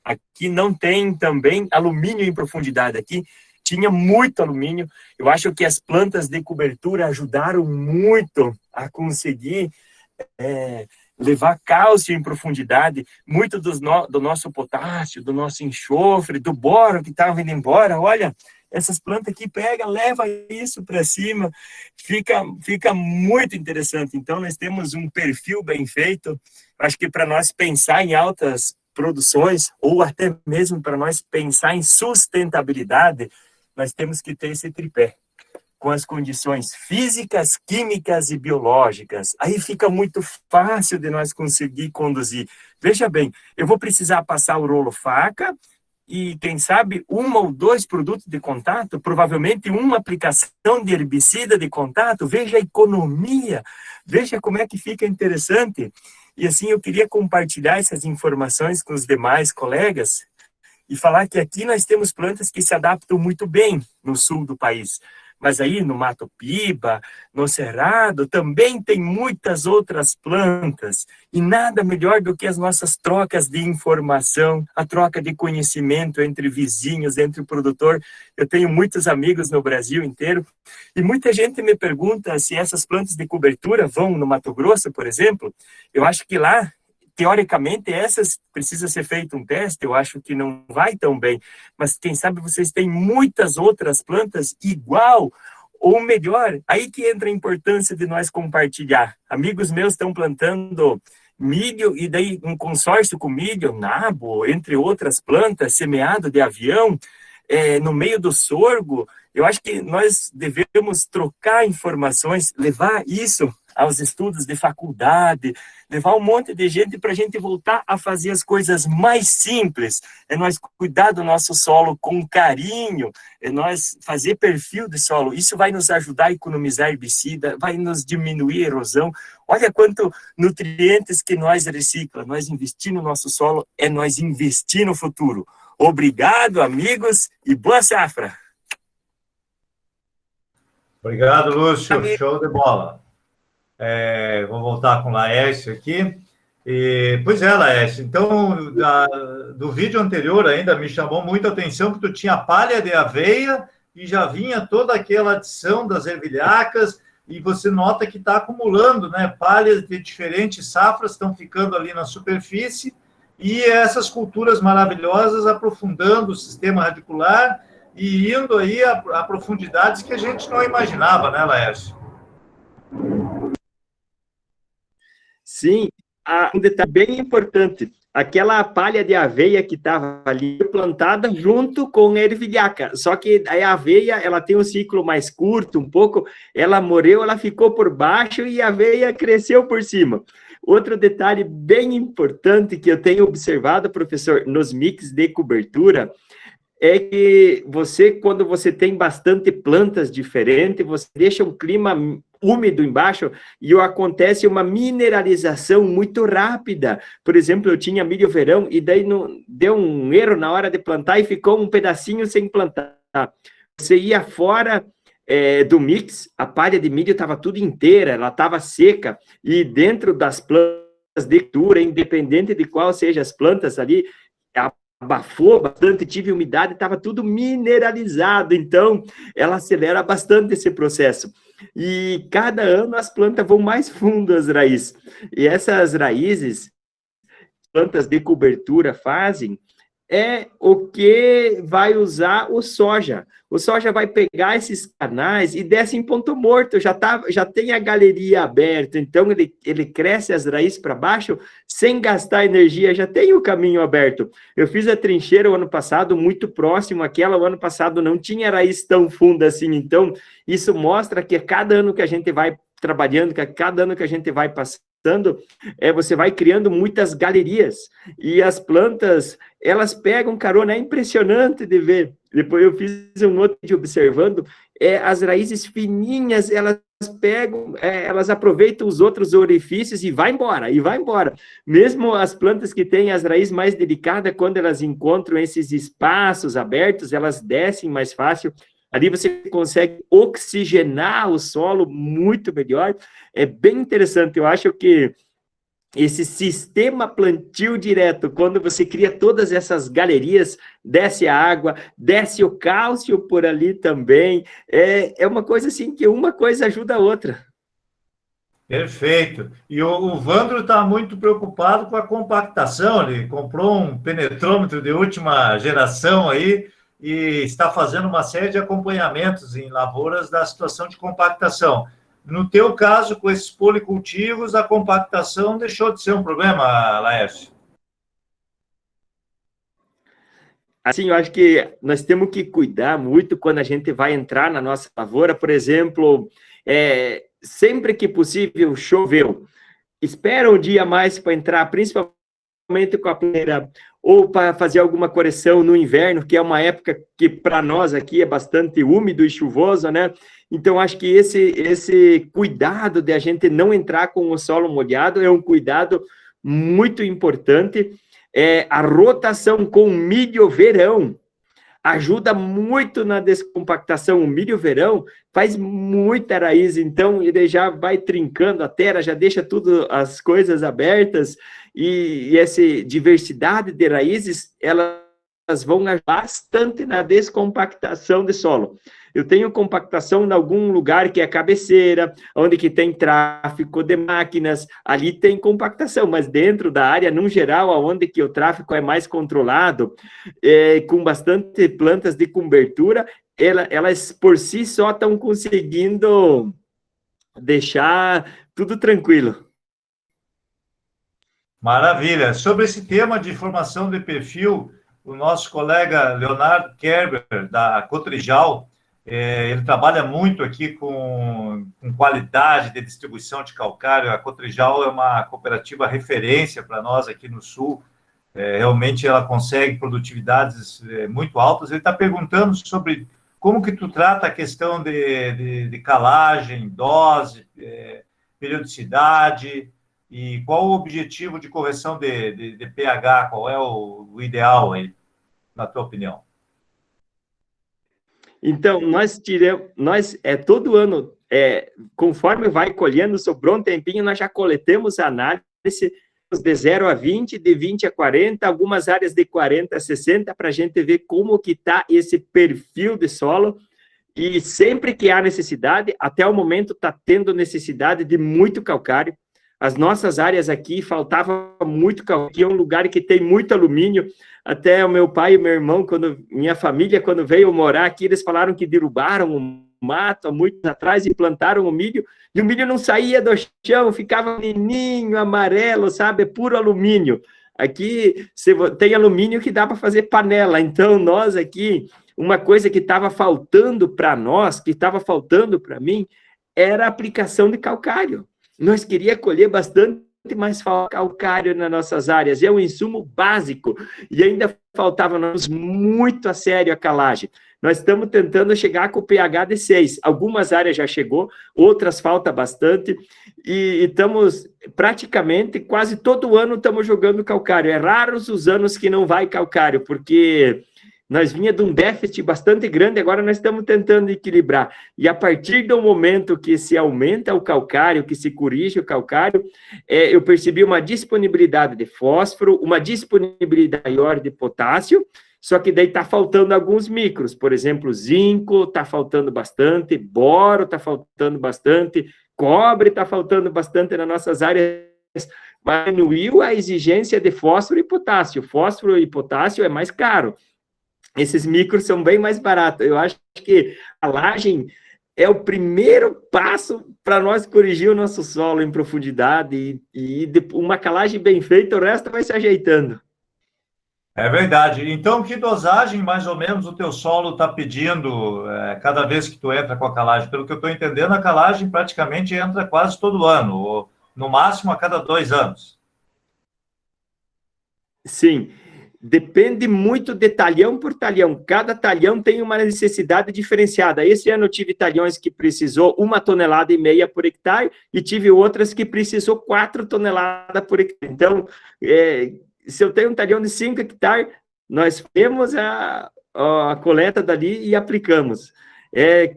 Aqui não tem também alumínio em profundidade. Aqui tinha muito alumínio. Eu acho que as plantas de cobertura ajudaram muito a conseguir levar cálcio em profundidade, muito do nosso potássio, do nosso enxofre, do boro que estava indo embora. Olha, essas plantas aqui leva isso para cima, fica muito interessante. Então, nós temos um perfil bem feito. Acho que para nós pensar em altas produções, ou até mesmo para nós pensar em sustentabilidade, nós temos que ter esse tripé, com as condições físicas, químicas e biológicas. Aí fica muito fácil de nós conseguir conduzir. Veja bem, eu vou precisar passar o rolo faca e, quem sabe, 1 ou 2 produtos de contato, provavelmente uma aplicação de herbicida de contato. Veja a economia, veja como é que fica interessante. E assim, eu queria compartilhar essas informações com os demais colegas e falar que aqui nós temos plantas que se adaptam muito bem no sul do país. Mas aí no Mato Piba, no Cerrado, também tem muitas outras plantas. E nada melhor do que as nossas trocas de informação, a troca de conhecimento entre vizinhos, entre o produtor. Eu tenho muitos amigos no Brasil inteiro. E muita gente me pergunta se essas plantas de cobertura vão no Mato Grosso, por exemplo. Eu acho que lá, teoricamente, essas precisa ser feito um teste, eu acho que não vai tão bem, mas quem sabe vocês têm muitas outras plantas igual ou melhor, aí que entra a importância de nós compartilhar. Amigos meus estão plantando milho e daí um consórcio com milho, nabo, entre outras plantas, semeado de avião, no meio do sorgo. Eu acho que nós devemos trocar informações, levar isso aos estudos de faculdade, levar um monte de gente para a gente voltar a fazer as coisas mais simples, é nós cuidar do nosso solo com carinho, é nós fazer perfil de solo. Isso vai nos ajudar a economizar herbicida, vai nos diminuir a erosão. Olha quanto nutrientes que nós reciclamos. Nós investir no nosso solo é nós investir no futuro. Obrigado, amigos, e boa safra! Obrigado, Lúcio. Show de bola. Vou voltar com o Laércio aqui. Pois é, Laércio. Então, do vídeo anterior ainda me chamou muito a atenção que tu tinha palha de aveia e já vinha toda aquela adição das ervilhacas e você nota que está acumulando, né? Palhas de diferentes safras estão ficando ali na superfície e essas culturas maravilhosas aprofundando o sistema radicular e indo aí a profundidades que a gente não imaginava, né, Laércio? Sim, um detalhe bem importante, aquela palha de aveia que estava ali plantada junto com a ervilhaca, só que a aveia, ela tem um ciclo mais curto, um pouco, ela morreu, ela ficou por baixo e a aveia cresceu por cima. Outro detalhe bem importante que eu tenho observado, professor, nos mix de cobertura, é que quando você tem bastante plantas diferentes, você deixa um clima úmido embaixo e acontece uma mineralização muito rápida. Por exemplo, eu tinha milho verão e daí deu um erro na hora de plantar e ficou um pedacinho sem plantar. Você ia fora do mix, a palha de milho estava tudo inteira, ela estava seca e dentro das plantas de cultura, independente de qual seja as plantas ali, abafou bastante, tive umidade, estava tudo mineralizado, então ela acelera bastante esse processo. E cada ano as plantas vão mais fundo as raízes. E essas raízes, plantas de cobertura fazem, é o que vai usar o soja. O soja vai pegar esses canais e desce em ponto morto, já tem a galeria aberta, então ele cresce as raízes para baixo sem gastar energia, já tem o caminho aberto. Eu fiz a trincheira o ano passado, muito próximo àquela, o ano passado não tinha raiz tão funda assim, então isso mostra que a cada ano que a gente vai trabalhando, que a cada ano que a gente vai passando, você vai criando muitas galerias, e as plantas, elas pegam carona, é impressionante de ver. Depois eu fiz um outro vídeo observando, as raízes fininhas, elas pegam, elas aproveitam os outros orifícios e vai embora. Mesmo as plantas que têm as raízes mais delicadas, quando elas encontram esses espaços abertos, elas descem mais fácil. Ali você consegue oxigenar o solo muito melhor. É bem interessante. Eu acho que esse sistema plantio direto, quando você cria todas essas galerias, desce a água, desce o cálcio por ali também, é uma coisa assim que uma coisa ajuda a outra. Perfeito. E o Vandro está muito preocupado com a compactação. Ele comprou um penetrômetro de última geração aí, e está fazendo uma série de acompanhamentos em lavouras da situação de compactação. No teu caso, com esses policultivos, a compactação deixou de ser um problema, Laércio? Assim, eu acho que nós temos que cuidar muito quando a gente vai entrar na nossa lavoura. Por exemplo, sempre que possível, choveu, espera um dia a mais para entrar, principalmente com a peneira, ou para fazer alguma correção no inverno, que é uma época que para nós aqui é bastante úmido e chuvoso, né? Então, acho que esse cuidado de a gente não entrar com o solo molhado é um cuidado muito importante. A rotação com milho verão ajuda muito na descompactação. O milho verão faz muita raiz, então ele já vai trincando a terra, já deixa tudo as coisas abertas, e essa diversidade de raízes, elas vão ajudar bastante na descompactação de solo. Eu tenho compactação em algum lugar que é cabeceira, onde que tem tráfego de máquinas, ali tem compactação, mas dentro da área, no geral, onde que o tráfego é mais controlado, com bastante plantas de cobertura, elas por si só estão conseguindo deixar tudo tranquilo. Maravilha. Sobre esse tema de formação de perfil, o nosso colega Leonardo Kerber, da Cotrijal, Ele trabalha muito aqui com qualidade de distribuição de calcário. A Cotrijal é uma cooperativa referência para nós aqui no Sul. Realmente ela consegue produtividades muito altas. Ele está perguntando sobre como que tu trata a questão de calagem, dose, periodicidade, e qual o objetivo de correção de pH, qual é o ideal aí, na tua opinião? Então, todo ano, conforme vai colhendo, sobrou um tempinho, nós já coletamos a análise de 0 a 20, de 20 a 40, algumas áreas de 40 a 60, para a gente ver como que está esse perfil de solo, e sempre que há necessidade, até o momento está tendo necessidade de muito calcário. As nossas áreas aqui faltava muito calcário, é um lugar que tem muito alumínio. Até o meu pai e meu irmão, minha família, quando veio morar aqui, eles falaram que derrubaram o mato há muito atrás e plantaram o milho, e o milho não saía do chão, ficava fininho, amarelo, sabe? Puro alumínio. Aqui tem alumínio que dá para fazer panela. Então, nós aqui, uma coisa que estava faltando para nós, que estava faltando para mim, era a aplicação de calcário. Nós queríamos colher bastante, mas falta calcário nas nossas áreas. É um insumo básico. E ainda faltava-nos muito a sério a calagem. Nós estamos tentando chegar com o pH de 6. Algumas áreas já chegou, outras falta bastante. E estamos praticamente, quase todo ano, estamos jogando calcário. É raros os anos que não vai calcário, porque nós vinha de um déficit bastante grande, agora nós estamos tentando equilibrar. E a partir do momento que se aumenta o calcário, que se corrige o calcário, eu percebi uma disponibilidade de fósforo, uma disponibilidade maior de potássio, só que daí está faltando alguns micros, por exemplo, zinco está faltando bastante, boro está faltando bastante, cobre está faltando bastante nas nossas áreas, mas diminuiu a exigência de fósforo e potássio. Fósforo e potássio é mais caro. Esses micros são bem mais baratos. Eu acho que a calagem é o primeiro passo para nós corrigir o nosso solo em profundidade e uma calagem bem feita, o resto vai se ajeitando. É verdade. Então, que dosagem, mais ou menos, o teu solo está pedindo cada vez que tu entra com a calagem? Pelo que eu estou entendendo, a calagem praticamente entra quase todo ano, ou no máximo a cada 2 anos. Sim. Depende muito de talhão por talhão. Cada talhão tem uma necessidade diferenciada. Esse ano eu tive talhões que precisou 1,5 tonelada por hectare e tive outras que precisou 4 toneladas por hectare. Então, se eu tenho um talhão de 5 hectares, nós temos a coleta dali e aplicamos.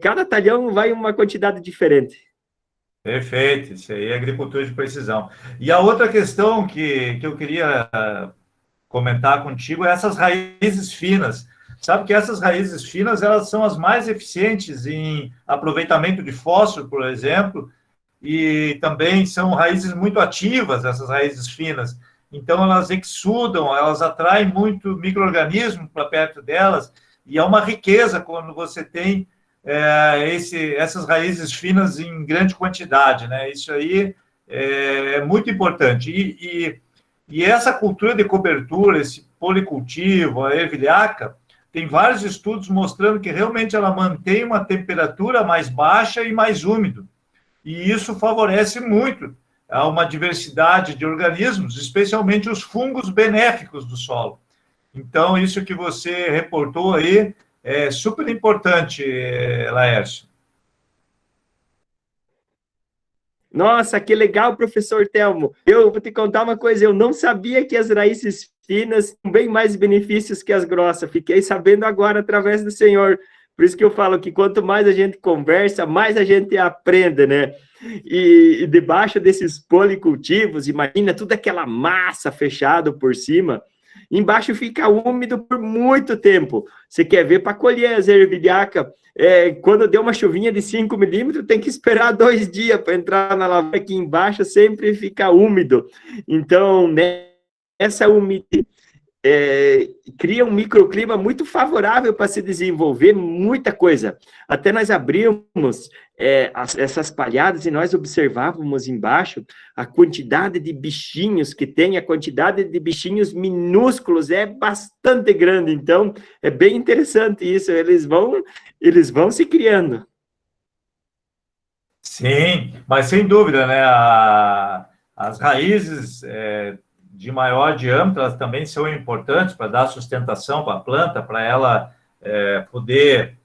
Cada talhão vai uma quantidade diferente. Perfeito. Isso aí é agricultura de precisão. E a outra questão que eu queria comentar contigo, essas raízes finas. Sabe que essas raízes finas, elas são as mais eficientes em aproveitamento de fósforo, por exemplo, e também são raízes muito ativas, essas raízes finas. Então, elas exudam, elas atraem muito micro-organismo para perto delas, e é uma riqueza quando você tem essas raízes finas em grande quantidade, né? Isso aí é muito importante. E essa cultura de cobertura, esse policultivo, a ervilhaca, tem vários estudos mostrando que realmente ela mantém uma temperatura mais baixa e mais úmido. E isso favorece muito a uma diversidade de organismos, especialmente os fungos benéficos do solo. Então, isso que você reportou aí é super importante, Laércio. Nossa, que legal, professor Telmo. Eu vou te contar uma coisa, eu não sabia que as raízes finas têm bem mais benefícios que as grossas. Fiquei sabendo agora através do senhor. Por isso que eu falo que quanto mais a gente conversa, mais a gente aprende, né? E debaixo desses policultivos, imagina toda aquela massa fechada por cima, embaixo fica úmido por muito tempo. Você quer ver para colher as ervilhacas? Quando deu uma chuvinha de 5 milímetros, tem que esperar 2 dias para entrar na lavoura, aqui embaixo sempre fica úmido. Então, essa umidade cria um microclima muito favorável para se desenvolver muita coisa. Até nós abrimos essas palhadas e nós observávamos embaixo a quantidade de bichinhos que tem, a quantidade de bichinhos minúsculos é bastante grande, então é bem interessante isso, eles vão se criando. Sim, mas sem dúvida, né? As raízes de maior diâmetro elas também são importantes para dar sustentação para a planta, para ela poder,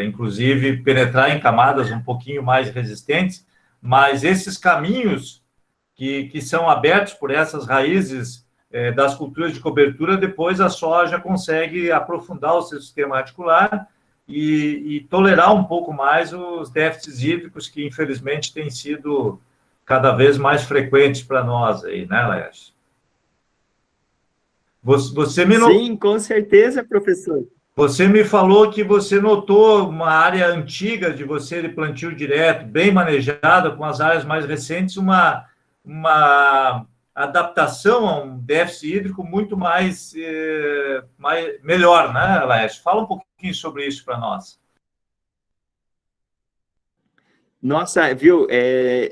inclusive, penetrar em camadas um pouquinho mais resistentes, mas esses caminhos que são abertos por essas raízes das culturas de cobertura, depois a soja consegue aprofundar o seu sistema radicular e tolerar um pouco mais os déficits hídricos que, infelizmente, têm sido cada vez mais frequentes para nós aí, né, Laércio? Sim, com certeza, professor. Você me falou que você notou uma área antiga de você de plantio direto, bem manejada, com as áreas mais recentes, uma adaptação a um déficit hídrico muito melhor, né, Laércio? Fala um pouquinho sobre isso para nós. Nossa, viu,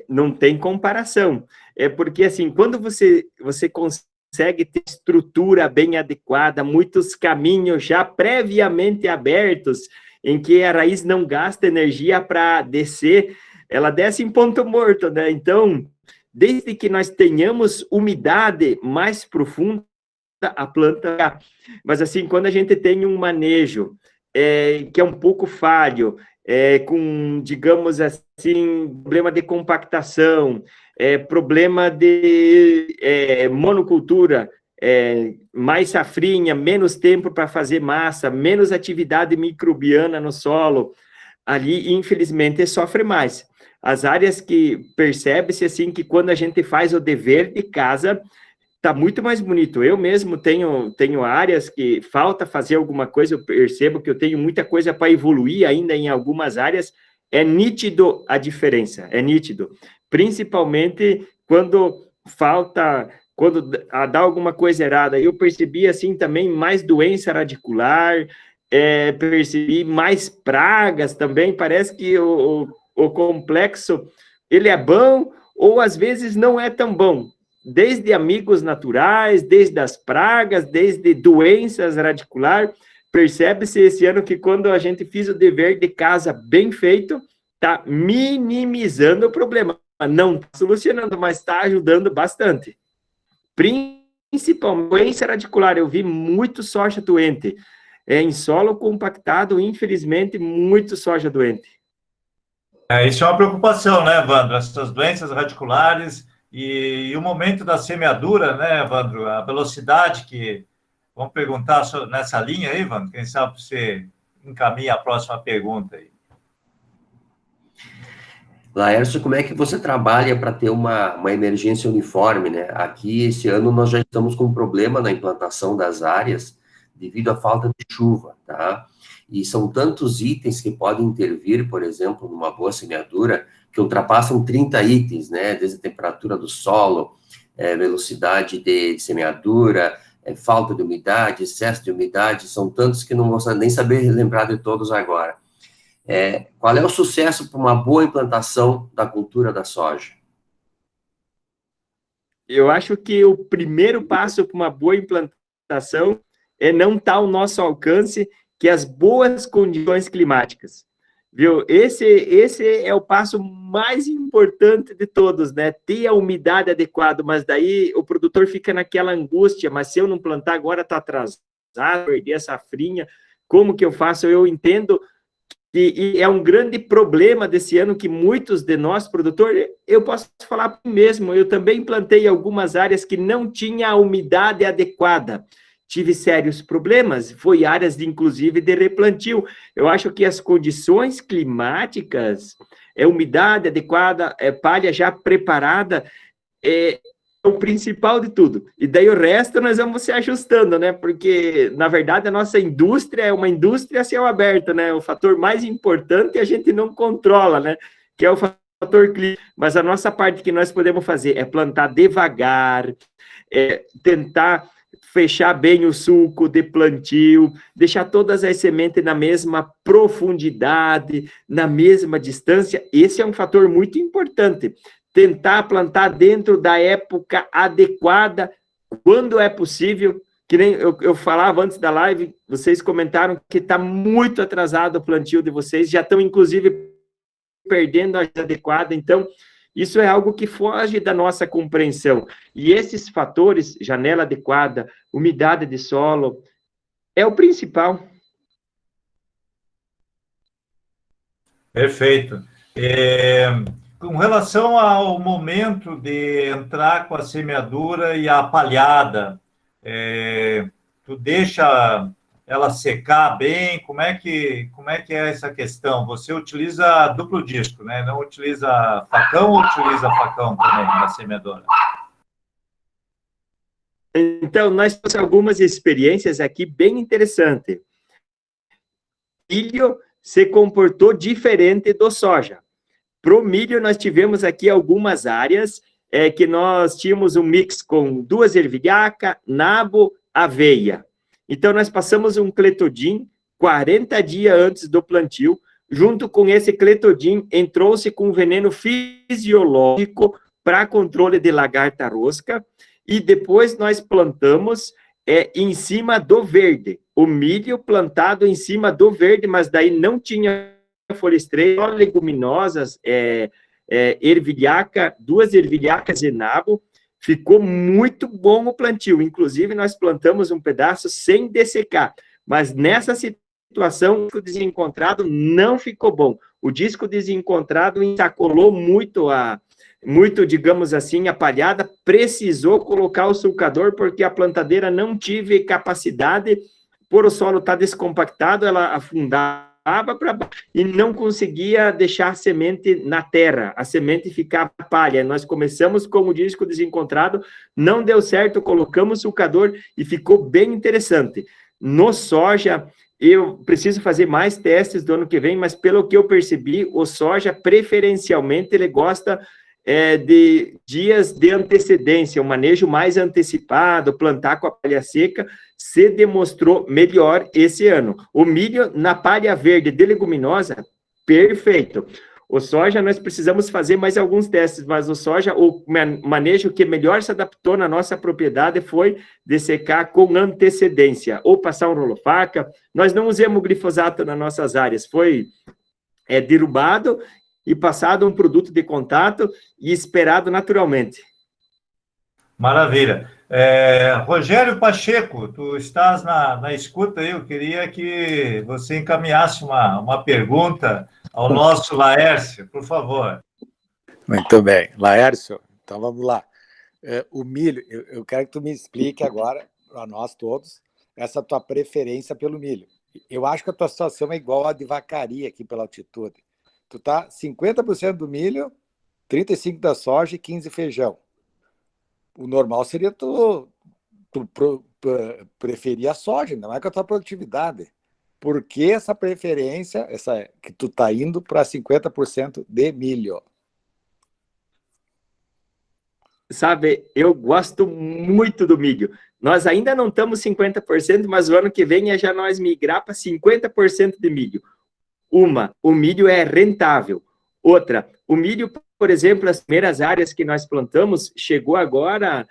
não tem comparação. É porque, assim, quando você consegue ter estrutura bem adequada, muitos caminhos já previamente abertos, em que a raiz não gasta energia para descer, ela desce em ponto morto, né? Então, desde que nós tenhamos umidade mais profunda, a planta... Mas, assim, quando a gente tem um manejo que é um pouco falho, com, digamos assim, problema de compactação, problema de monocultura, mais safrinha, menos tempo para fazer massa, menos atividade microbiana no solo, ali, infelizmente, sofre mais. As áreas que percebe-se, assim, que quando a gente faz o dever de casa, está muito mais bonito. Eu mesmo tenho áreas que falta fazer alguma coisa, eu percebo que eu tenho muita coisa para evoluir ainda em algumas áreas, é nítido a diferença, é nítido. Principalmente quando dá alguma coisa errada. Eu percebi, assim, também mais doença radicular, percebi mais pragas também, parece que o complexo, ele é bom, ou às vezes não é tão bom. Desde amigos naturais, desde as pragas, desde doenças radiculares, percebe-se esse ano que quando a gente fez o dever de casa bem feito, está minimizando o problema. Não está solucionando, mas está ajudando bastante. Principalmente doença radicular, eu vi muito soja doente. Em solo compactado, infelizmente, muito soja doente. Isso é uma preocupação, né, Evandro? Essas doenças radiculares e o momento da semeadura, né, Evandro? A velocidade que... Vamos perguntar nessa linha aí, Evandro? Quem sabe você encaminha a próxima pergunta aí. Laércio, como é que você trabalha para ter uma emergência uniforme, né? Aqui, esse ano, nós já estamos com um problema na implantação das áreas devido à falta de chuva, tá? E são tantos itens que podem intervir, por exemplo, numa boa semeadura, que ultrapassam 30 itens, né? Desde a temperatura do solo, velocidade de semeadura, falta de umidade, excesso de umidade, são tantos que não vou nem saber lembrar de todos agora. Qual é o sucesso para uma boa implantação da cultura da soja? Eu acho que o primeiro passo para uma boa implantação é não estar ao nosso alcance, que as boas condições climáticas, viu? Esse é o passo mais importante de todos, né? Ter a umidade adequada, mas daí o produtor fica naquela angústia, mas se eu não plantar agora está atrasado, perder a safrinha, como que eu faço? Eu entendo que é um grande problema desse ano que muitos de nós, produtores, eu posso falar por mim mesmo, eu também plantei algumas áreas que não tinha a umidade adequada, tive sérios problemas, foi áreas, inclusive, de replantio. Eu acho que as condições climáticas, umidade adequada, palha já preparada, é o principal de tudo. E daí o resto nós vamos se ajustando, né? Porque, na verdade, a nossa indústria é uma indústria a céu aberto, né? O fator mais importante a gente não controla, né? Que é o fator clima. Mas a nossa parte que nós podemos fazer é plantar devagar, tentar fechar bem o sulco de plantio, deixar todas as sementes na mesma profundidade, na mesma distância. Esse é um fator muito importante. Tentar plantar dentro da época adequada, quando é possível. Que nem eu falava antes da live, vocês comentaram que está muito atrasado o plantio de vocês, já estão, inclusive, perdendo a adequada. Então, isso é algo que foge da nossa compreensão. E esses fatores, janela adequada, umidade de solo, é o principal. Perfeito. Com relação ao momento de entrar com a semeadura e a palhada, tu deixa ela secar bem? Como é que é essa questão? Você utiliza duplo disco, né? Não utiliza facão ou utiliza facão também na semeadora? Então, nós temos algumas experiências aqui bem interessantes. O milho se comportou diferente do soja. Para o milho, nós tivemos aqui algumas áreas que nós tínhamos um mix com 2 ervilhacas, nabo, aveia. Então, nós passamos um cletodin 40 dias antes do plantio. Junto com esse cletodin, entrou-se com um veneno fisiológico para controle de lagarta rosca. E depois nós plantamos em cima do verde. O milho plantado em cima do verde, mas daí não tinha folha estreita, só leguminosas, ervilhaca, 2 ervilhacas e nabo. Ficou muito bom o plantio. Inclusive, nós plantamos um pedaço sem dessecar. Mas nessa situação, o disco desencontrado não ficou bom. O disco desencontrado ensacolou muito, digamos assim, a palhada. Precisou colocar o sulcador, porque a plantadeira não tive capacidade, por o solo estar descompactado, ela afundava para baixo e não conseguia deixar a semente na terra, a semente ficava palha. Nós começamos com o disco desencontrado, não deu certo, colocamos sulcador e ficou bem interessante. No soja, eu preciso fazer mais testes do ano que vem, mas pelo que eu percebi, o soja, preferencialmente, ele gosta de dias de antecedência, um manejo mais antecipado, plantar com a palha seca, se demonstrou melhor esse ano. O milho na palha verde de leguminosa, perfeito. O soja, nós precisamos fazer mais alguns testes, mas o soja, o manejo que melhor se adaptou na nossa propriedade foi dessecar com antecedência, ou passar um rolo-faca. Nós não usamos glifosato nas nossas áreas, foi derrubado e passado um produto de contato e esperado naturalmente. Maravilha. Rogério Pacheco, tu estás na escuta aí, eu queria que você encaminhasse uma pergunta ao nosso Laércio, por favor. Muito bem. Laércio, então vamos lá. O milho, eu quero que tu me explique agora, para nós todos, essa tua preferência pelo milho. Eu acho que a tua situação é igual à de Vacaria aqui pela altitude. Tu tá 50% do milho, 35% da soja e 15% feijão. O normal seria tu preferir a soja, não é com a tua produtividade. Por que essa preferência, que tu tá indo para 50% de milho? Sabe, eu gosto muito do milho. Nós ainda não estamos 50%, mas o ano que vem é já nós migrar para 50% de milho. O milho é rentável. Outra, o milho, por exemplo, as primeiras áreas que nós plantamos, chegou agora,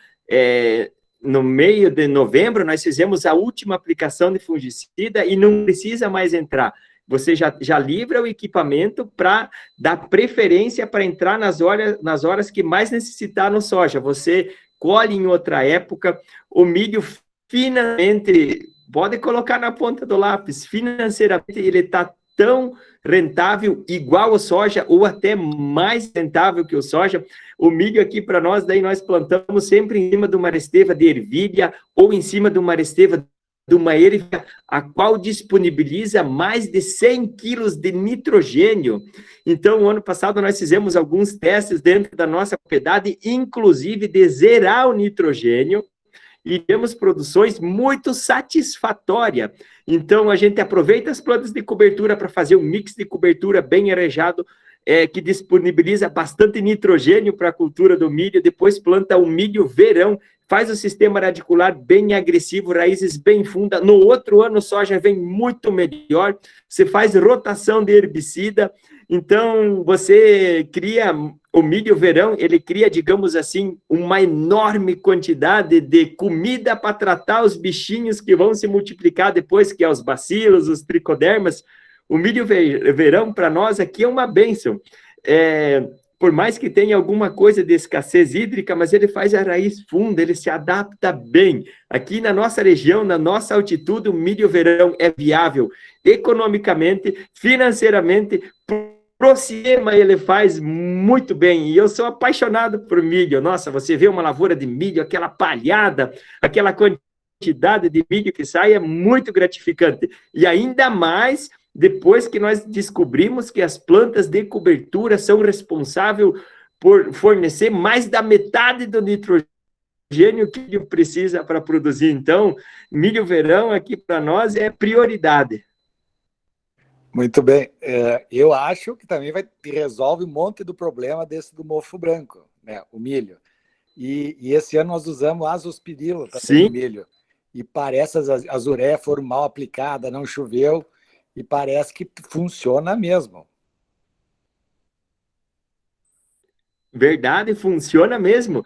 no meio de novembro, nós fizemos a última aplicação de fungicida e não precisa mais entrar. Você já livra o equipamento para dar preferência para entrar nas horas que mais necessitar no soja. Você colhe em outra época. O milho, finalmente, pode colocar na ponta do lápis, financeiramente ele está tão rentável, igual ao soja, ou até mais rentável que o soja. O milho aqui para nós, daí nós plantamos sempre em cima de uma aresteva de ervilha, ou em cima de uma aresteva de uma erva, a qual disponibiliza mais de 100 quilos de nitrogênio. Então, no ano passado, nós fizemos alguns testes dentro da nossa propriedade, inclusive de zerar o nitrogênio, e temos produções muito satisfatórias. Então, a gente aproveita as plantas de cobertura para fazer um mix de cobertura bem arejado, que disponibiliza bastante nitrogênio para a cultura do milho, depois planta o milho verão, faz o sistema radicular bem agressivo, raízes bem fundas, no outro ano soja vem muito melhor, você faz rotação de herbicida, então você cria o milho verão, ele cria, digamos assim, uma enorme quantidade de comida para tratar os bichinhos que vão se multiplicar depois, que é os bacilos, os tricodermas. O milho verão, para nós, aqui é uma bênção. Por mais que tenha alguma coisa de escassez hídrica, mas ele faz a raiz funda, ele se adapta bem. Aqui na nossa região, na nossa altitude, o milho verão é viável economicamente, financeiramente, pro sistema ele faz muito bem, e eu sou apaixonado por milho. Nossa, você vê uma lavoura de milho, aquela palhada, aquela quantidade de milho que sai, é muito gratificante. E ainda mais depois que nós descobrimos que as plantas de cobertura são responsáveis por fornecer mais da metade do nitrogênio que o milho precisa para produzir. Então, milho verão aqui para nós é prioridade. Muito bem. Eu acho que também resolve um monte do problema desse do mofo branco, né? O milho. E esse ano nós usamos azospirilo também no milho. E parece as ureias foram mal aplicadas, não choveu, e parece que funciona mesmo. Verdade, funciona mesmo.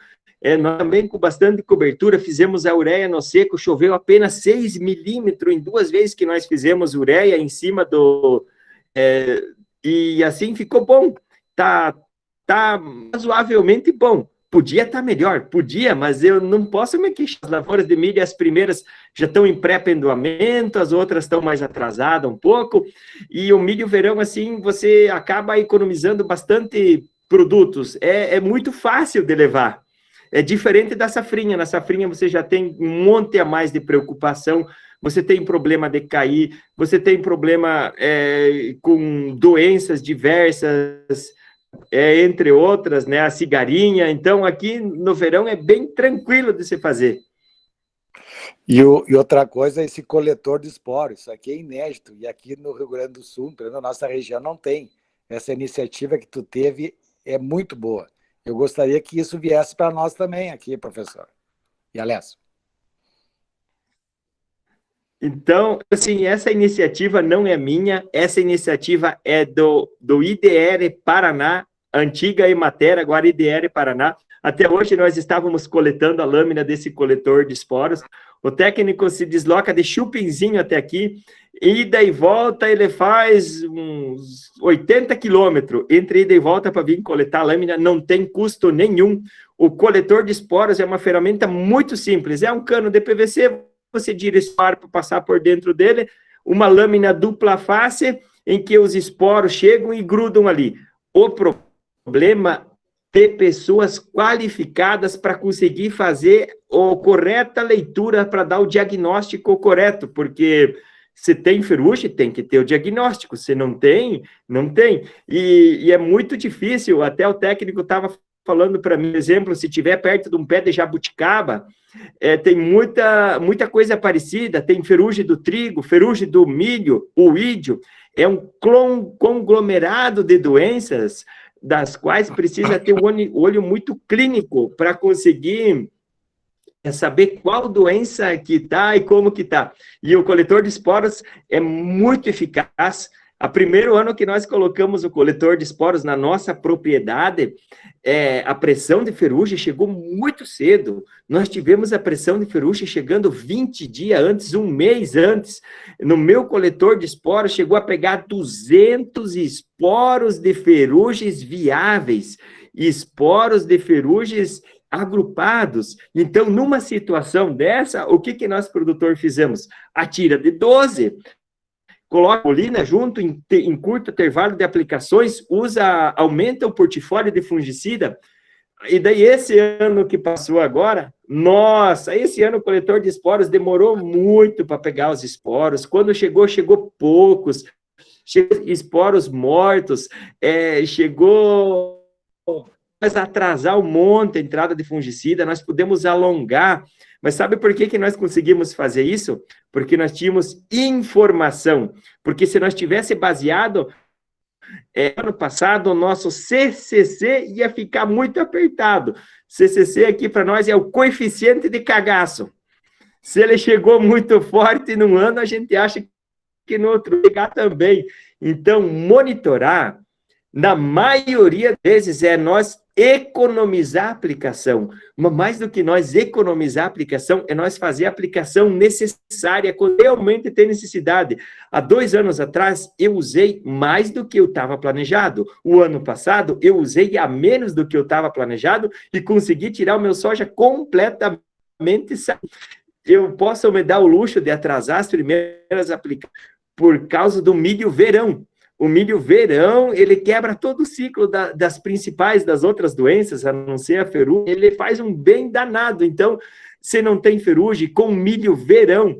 Nós também, com bastante cobertura, fizemos a ureia no seco, choveu apenas 6 milímetros em 2 vezes que nós fizemos ureia em cima do... e assim ficou bom. Tá razoavelmente bom. Podia estar melhor, podia, mas eu não posso me queixar. As lavouras de milho, as primeiras já estão em pré-pendoamento, as outras estão mais atrasadas um pouco, e o milho verão, assim, você acaba economizando bastante produtos. É muito fácil de levar. É diferente da safrinha. Na safrinha você já tem um monte a mais de preocupação, você tem problema de cair, você tem problema com doenças diversas, entre outras, né, a cigarinha. Então, aqui no verão é bem tranquilo de se fazer. E outra coisa é esse coletor de esporos. Isso aqui é inédito, e aqui no Rio Grande do Sul, pelo menos na nossa região, não tem. Essa iniciativa que tu teve é muito boa. Eu gostaria que isso viesse para nós também aqui, professor. E Alessio? Então, assim, essa iniciativa não é minha, essa iniciativa é do IDR Paraná, antiga Emater, agora IDR Paraná. Até hoje nós estávamos coletando a lâmina desse coletor de esporos. O técnico se desloca de Chupinzinho até aqui, ida e volta, ele faz uns 80 quilômetros entre ida e volta para vir coletar a lâmina, não tem custo nenhum. O coletor de esporos é uma ferramenta muito simples, é um cano de PVC, você direciona para passar por dentro dele, uma lâmina dupla face, em que os esporos chegam e grudam ali. O problema ter pessoas qualificadas para conseguir fazer a correta leitura para dar o diagnóstico correto, porque se tem ferrugem, tem que ter o diagnóstico, se não tem, não tem. E é muito difícil, até o técnico estava falando para mim, exemplo, se tiver perto de um pé de jabuticaba, tem muita coisa parecida, tem ferrugem do trigo, ferrugem do milho, o ídio, é um conglomerado de doenças das quais precisa ter um olho muito clínico para conseguir saber qual doença que está e como que está. E o coletor de esporos é muito eficaz. O primeiro ano que nós colocamos o coletor de esporos na nossa propriedade, a pressão de ferrugem chegou muito cedo. Nós tivemos a pressão de ferrugem chegando 20 dias antes, um mês antes. No meu coletor de esporos chegou a pegar 200 esporos de ferrugens viáveis, esporos de ferrugens agrupados. Então, numa situação dessa, o que nós, produtor, fizemos? Atira de 12, coloca a colina junto em curto intervalo de aplicações, aumenta o portfólio de fungicida, e daí esse ano que passou agora, nossa, esse ano o coletor de esporos demorou muito para pegar os esporos, quando chegou poucos, esporos mortos, chegou a atrasar um monte a entrada de fungicida, nós pudemos alongar. Mas sabe por que nós conseguimos fazer isso? Porque nós tínhamos informação. Porque se nós tivesse baseado ano passado, o nosso CCC ia ficar muito apertado. CCC aqui para nós é o coeficiente de cagaço. Se ele chegou muito forte num ano, a gente acha que no outro chegar também. Então, monitorar, na maioria das vezes, é nós economizar a aplicação. Mas mais do que nós economizar a aplicação, é nós fazer a aplicação necessária, quando realmente tem necessidade. Há 2 anos atrás, eu usei mais do que eu estava planejado. O ano passado, eu usei a menos do que eu estava planejado e consegui tirar o meu soja completamente. Eu posso me dar o luxo de atrasar as primeiras aplicações por causa do milho verão. O milho verão, ele quebra todo o ciclo das principais, das outras doenças, a não ser a ferrugem, ele faz um bem danado. Então, se não tem ferrugem, com milho verão,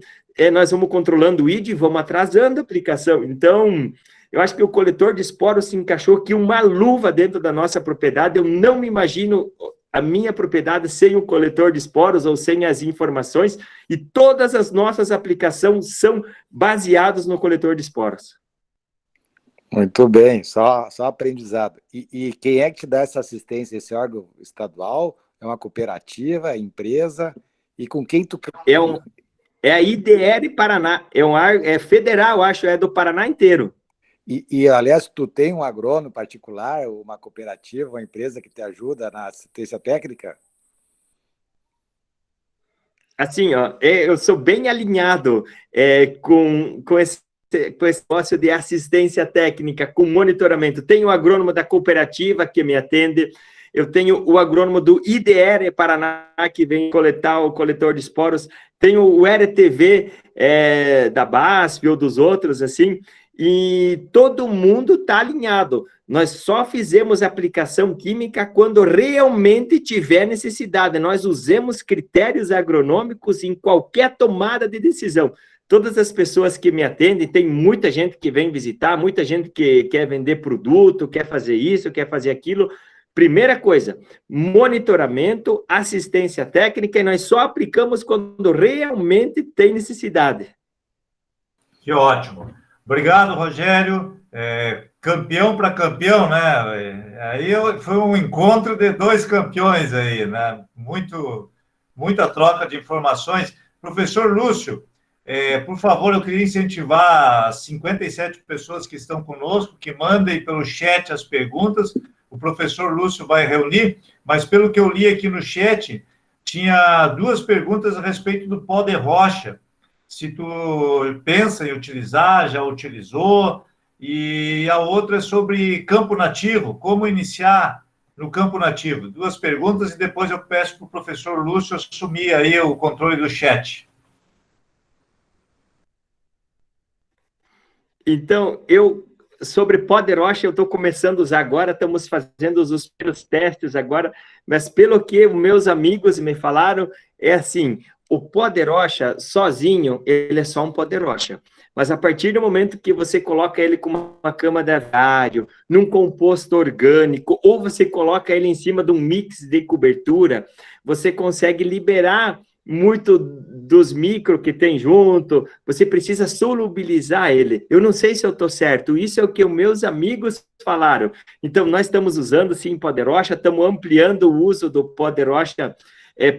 nós vamos controlando o ID e vamos atrasando a aplicação. Então, eu acho que o coletor de esporos se encaixou aqui uma luva dentro da nossa propriedade. Eu não me imagino a minha propriedade sem o coletor de esporos ou sem as informações, e todas as nossas aplicações são baseadas no coletor de esporos. Muito bem, só aprendizado. E quem é que te dá essa assistência? Esse órgão estadual? É uma cooperativa, é empresa? E com quem tu... É a IDR Paraná, é federal, acho, é do Paraná inteiro. E, aliás, tu tem um agrônomo particular, uma cooperativa, uma empresa que te ajuda na assistência técnica? Assim, ó, eu sou bem alinhado com esse negócio de assistência técnica, com monitoramento. Tenho o agrônomo da cooperativa que me atende, eu tenho o agrônomo do IDR Paraná, que vem coletar o coletor de esporos, tenho o RTV da BASF ou dos outros, assim, e todo mundo está alinhado. Nós só fizemos aplicação química quando realmente tiver necessidade. Nós usamos critérios agronômicos em qualquer tomada de decisão. Todas as pessoas que me atendem, tem muita gente que vem visitar, muita gente que quer vender produto, quer fazer isso, quer fazer aquilo. Primeira coisa, monitoramento, assistência técnica, e nós só aplicamos quando realmente tem necessidade. Que ótimo. Obrigado, Rogério. Campeão para campeão, né? Aí foi um encontro de 2 campeões aí, né? Muita troca de informações. Professor Lúcio, por favor, eu queria incentivar as 57 pessoas que estão conosco, que mandem pelo chat as perguntas. O professor Lúcio vai reunir, mas pelo que eu li aqui no chat, tinha 2 perguntas a respeito do pó de rocha. Se tu pensa em utilizar, já utilizou, e a outra é sobre campo nativo, como iniciar no campo nativo. 2 perguntas e depois eu peço para o professor Lúcio assumir aí o controle do chat. Então, sobre pó de rocha, eu estou começando a usar agora, estamos fazendo os primeiros testes agora, mas pelo que meus amigos me falaram, é assim, o pó de rocha, sozinho, ele é só um pó de rocha. Mas a partir do momento que você coloca ele com uma cama de aviário, num composto orgânico, ou você coloca ele em cima de um mix de cobertura, você consegue liberar muito dos micro que tem junto, você precisa solubilizar ele. Eu não sei se eu estou certo, isso é o que os meus amigos falaram. Então, nós estamos usando, sim, pó de rocha, estamos ampliando o uso do pó de rocha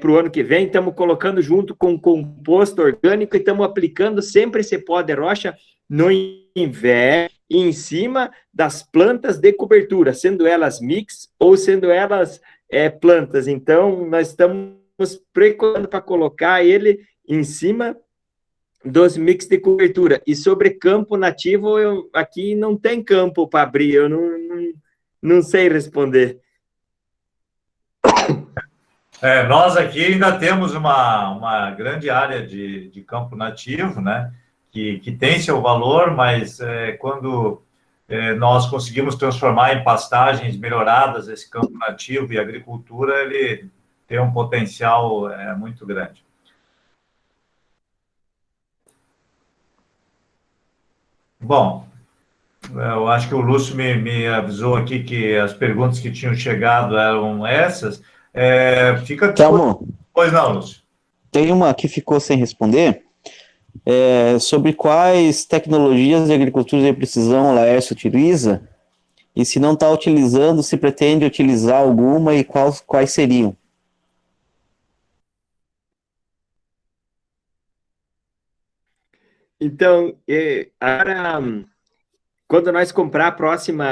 para o ano que vem, estamos colocando junto com composto orgânico e estamos aplicando sempre esse pó de rocha no inverno, em cima das plantas de cobertura, sendo elas mix ou sendo elas plantas. Então, nós estamos preparando para colocar ele em cima dos mix de cobertura. E sobre campo nativo, aqui não tem campo para abrir, eu não sei responder. Nós aqui ainda temos uma grande área de campo nativo, né, que tem seu valor, mas quando nós conseguimos transformar em pastagens melhoradas esse campo nativo e agricultura, ele tem um potencial muito grande. Bom, eu acho que o Lúcio me avisou aqui que as perguntas que tinham chegado eram essas. Fica... Telmo, Pois não, Lúcio. tem uma que ficou sem responder, sobre quais tecnologias de agricultura de precisão a Laércio utiliza E se não está utilizando, se pretende utilizar alguma e quais seriam? Então, agora, quando nós comprar a próxima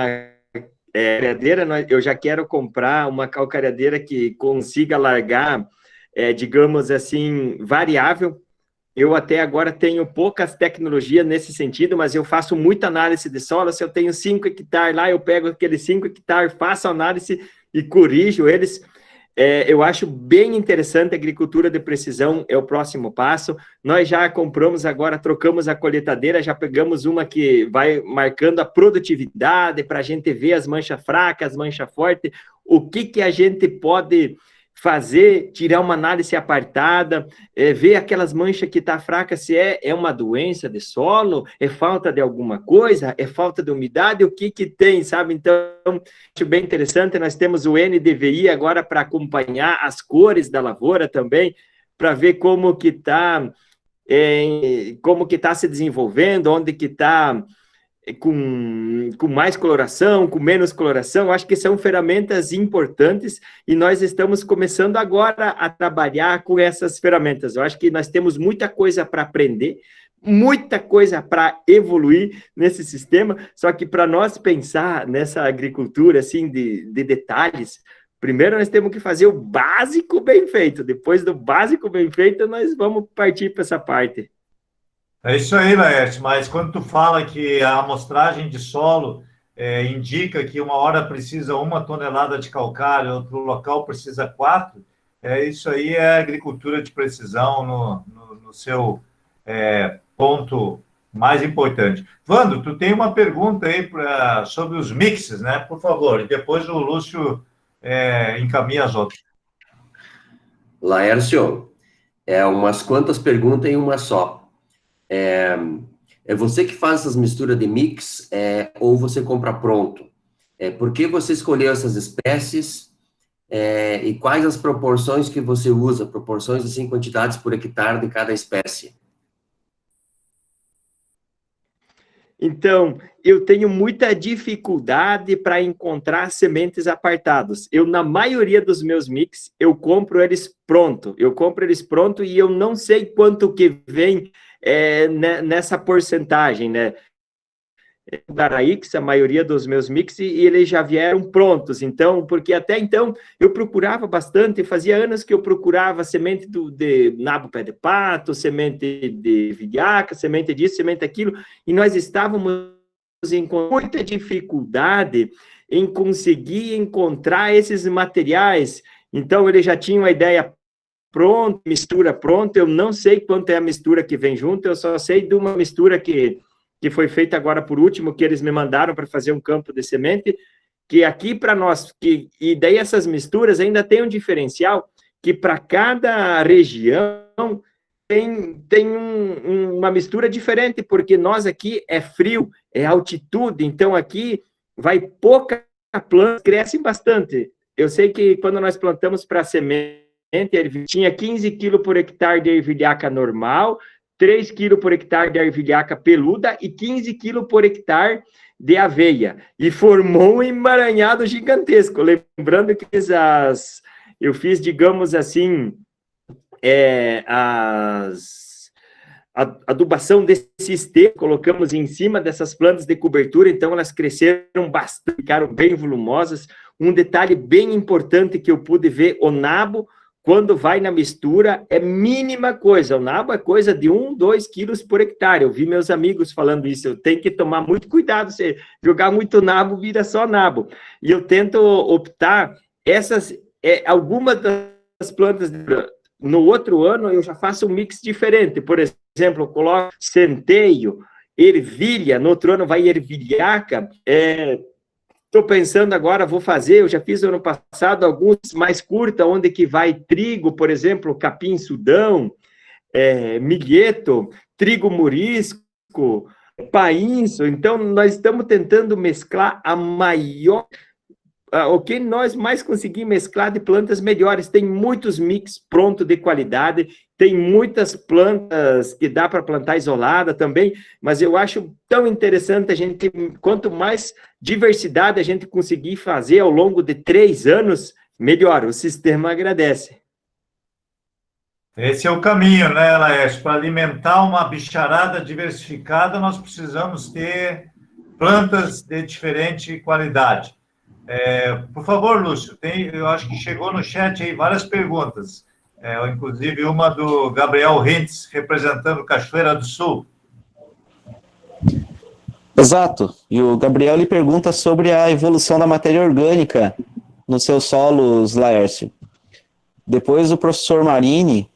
calcareadeira, eu já quero comprar uma calcareadeira que consiga largar, digamos assim, variável. Eu até agora tenho poucas tecnologias nesse sentido, mas eu faço muita análise de solo. Se eu tenho 5 hectares lá, eu pego aqueles 5 hectares, faço análise e corrijo eles. Eu acho bem interessante a agricultura de precisão, é o próximo passo. Nós já compramos agora, trocamos a colheitadeira, já pegamos uma que vai marcando a produtividade para a gente ver as manchas fracas, as manchas fortes, o que a gente pode fazer, tirar uma análise apartada, ver aquelas manchas que está fraca, se é uma doença de solo, é falta de alguma coisa, é falta de umidade, o que tem, sabe? Então, acho bem interessante, nós temos o NDVI agora para acompanhar as cores da lavoura também, para ver como que está se desenvolvendo, onde que está com mais coloração, com menos coloração. Acho que são ferramentas importantes e nós estamos começando agora a trabalhar com essas ferramentas. Eu acho que nós temos muita coisa para aprender, muita coisa para evoluir nesse sistema, só que para nós pensar nessa agricultura assim de detalhes, primeiro nós temos que fazer o básico bem feito, depois do básico bem feito nós vamos partir para essa parte. É isso aí, Laerte, mas quando tu fala que a amostragem de solo indica que uma hora precisa 1 tonelada de calcário, outro local precisa 4, isso aí é agricultura de precisão no seu ponto mais importante. Vando, tu tem uma pergunta aí sobre os mixes, né? Por favor, e depois o Lúcio encaminha as outras. Laércio, umas quantas perguntas em uma só. É você que faz essas misturas de mix ou você compra pronto? Por que você escolheu essas espécies e quais as proporções que você usa? Proporções, assim, quantidades por hectare de cada espécie. Então, eu tenho muita dificuldade para encontrar sementes apartadas. Na maioria dos meus mix, eu compro eles pronto. E eu não sei quanto que vem nessa porcentagem, né? Da Raix, a maioria dos meus mix, e eles já vieram prontos. Então, porque até então eu procurava bastante, fazia anos que eu procurava semente de nabo pé de pato, semente de vilhaca, semente disso, semente daquilo, e nós estávamos com muita dificuldade em conseguir encontrar esses materiais. Então, eles já tinham a ideia pronta, mistura pronta, eu não sei quanto é a mistura que vem junto, eu só sei de uma mistura que foi feita agora por último, que eles me mandaram para fazer um campo de semente, que aqui para nós, e daí essas misturas ainda tem um diferencial, que para cada região tem uma mistura diferente, porque nós aqui é frio, é altitude, então aqui vai pouca planta, crescem bastante. Eu sei que quando nós plantamos para semente, tinha 15 quilos por hectare de ervilhaca normal, 3 quilos por hectare de ervilhaca peluda e 15 quilos por hectare de aveia. E formou um emaranhado gigantesco. Lembrando que eu fiz, digamos assim, a adubação desse sistema, colocamos em cima dessas plantas de cobertura, então elas cresceram bastante, ficaram bem volumosas. Um detalhe bem importante que eu pude ver, o nabo, quando vai na mistura, é mínima coisa. O nabo é coisa de 1, 2 quilos por hectare. Eu vi meus amigos falando isso. Eu tenho que tomar muito cuidado. Se jogar muito nabo, vira só nabo. E eu tento optar algumas das plantas. No outro ano, eu já faço um mix diferente. Por exemplo, eu coloco centeio, ervilha. No outro ano, vai ervilhaca. Estou pensando agora, eu já fiz ano passado alguns mais curta, onde que vai trigo, por exemplo, capim-sudão, milheto, trigo morisco, painço. Então, nós estamos tentando mesclar a maior o que nós mais conseguimos mesclar de plantas melhores. Tem muitos mix pronto de qualidade, tem muitas plantas que dá para plantar isolada também, mas eu acho tão interessante a gente, quanto mais diversidade a gente conseguir fazer ao longo de 3 anos, melhor, o sistema agradece. Esse é o caminho, né, Laércio? Para alimentar uma bicharada diversificada, nós precisamos ter plantas de diferente qualidade. Por favor, Lúcio, eu acho que chegou no chat aí várias perguntas, inclusive uma do Gabriel Hintz, representando Cachoeira do Sul. Exato, e o Gabriel lhe pergunta sobre a evolução da matéria orgânica nos seus solos, Laércio. Depois o professor Marini,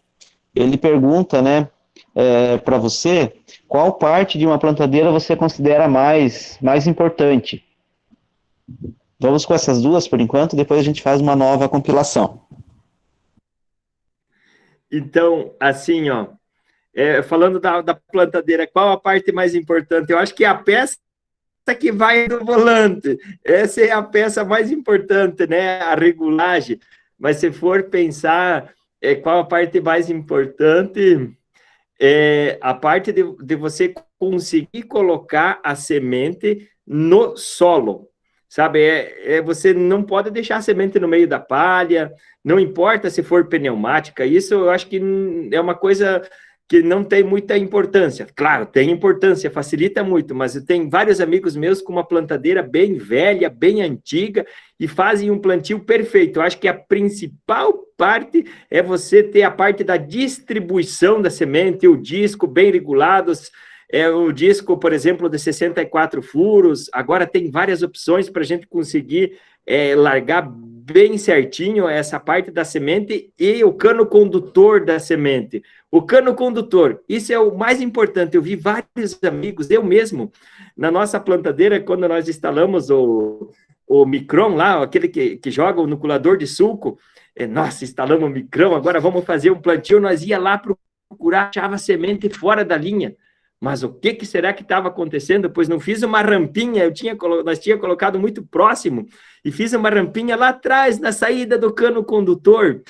ele pergunta, né, para você, qual parte de uma plantadeira você considera mais importante? Vamos com essas duas por enquanto, depois a gente faz uma nova compilação. Então, assim, ó, falando da plantadeira, qual a parte mais importante? Eu acho que é a peça que vai do volante. Essa é a peça mais importante, né? A regulagem. Mas se for pensar qual a parte mais importante, a parte de você conseguir colocar a semente no solo. Sabe, você não pode deixar a semente no meio da palha, não importa se for pneumática, isso eu acho que é uma coisa que não tem muita importância. Claro, tem importância, facilita muito, mas eu tenho vários amigos meus com uma plantadeira bem velha, bem antiga, e fazem um plantio perfeito. Eu acho que a principal parte é você ter a parte da distribuição da semente, o disco bem regulados, o disco, por exemplo, de 64 furos, agora tem várias opções para a gente conseguir largar bem certinho essa parte da semente e o cano condutor da semente. O cano condutor, isso é o mais importante. Eu vi vários amigos, eu mesmo, na nossa plantadeira, quando nós instalamos o Micron lá, aquele que joga o inoculador de sulco, nossa, instalamos o Micron, agora vamos fazer um plantio, nós ia lá procurar, achava semente fora da linha. Mas o que será que estava acontecendo? Pois não fiz uma rampinha, nós tínhamos colocado muito próximo, e fiz uma rampinha lá atrás, na saída do cano condutor,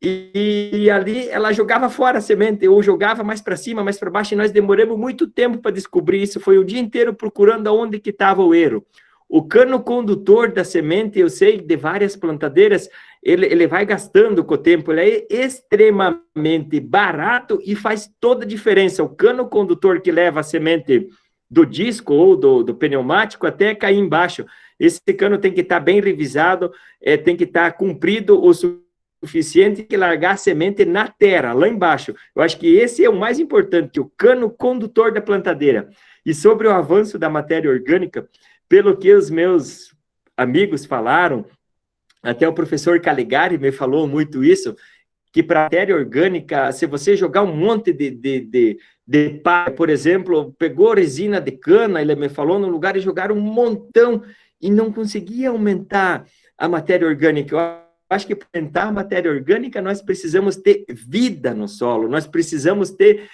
e ali ela jogava fora a semente, ou jogava mais para cima, mais para baixo, e nós demoramos muito tempo para descobrir isso, foi o dia inteiro procurando aonde que estava o erro. O cano condutor da semente, eu sei de várias plantadeiras, ele vai gastando com o tempo, ele é extremamente barato e faz toda a diferença. O cano condutor que leva a semente do disco ou do pneumático até cair embaixo, esse cano tem que estar bem revisado, tem que estar comprido o suficiente que largar a semente na terra, lá embaixo. Eu acho que esse é o mais importante, o cano condutor da plantadeira. E sobre o avanço da matéria orgânica, pelo que os meus amigos falaram, até o professor Caligari me falou muito isso, que para matéria orgânica, se você jogar um monte de palha, por exemplo, pegou resina de cana, ele me falou, no lugar e jogaram um montão e não conseguia aumentar a matéria orgânica. Eu acho que para aumentar a matéria orgânica, nós precisamos ter vida no solo, nós precisamos ter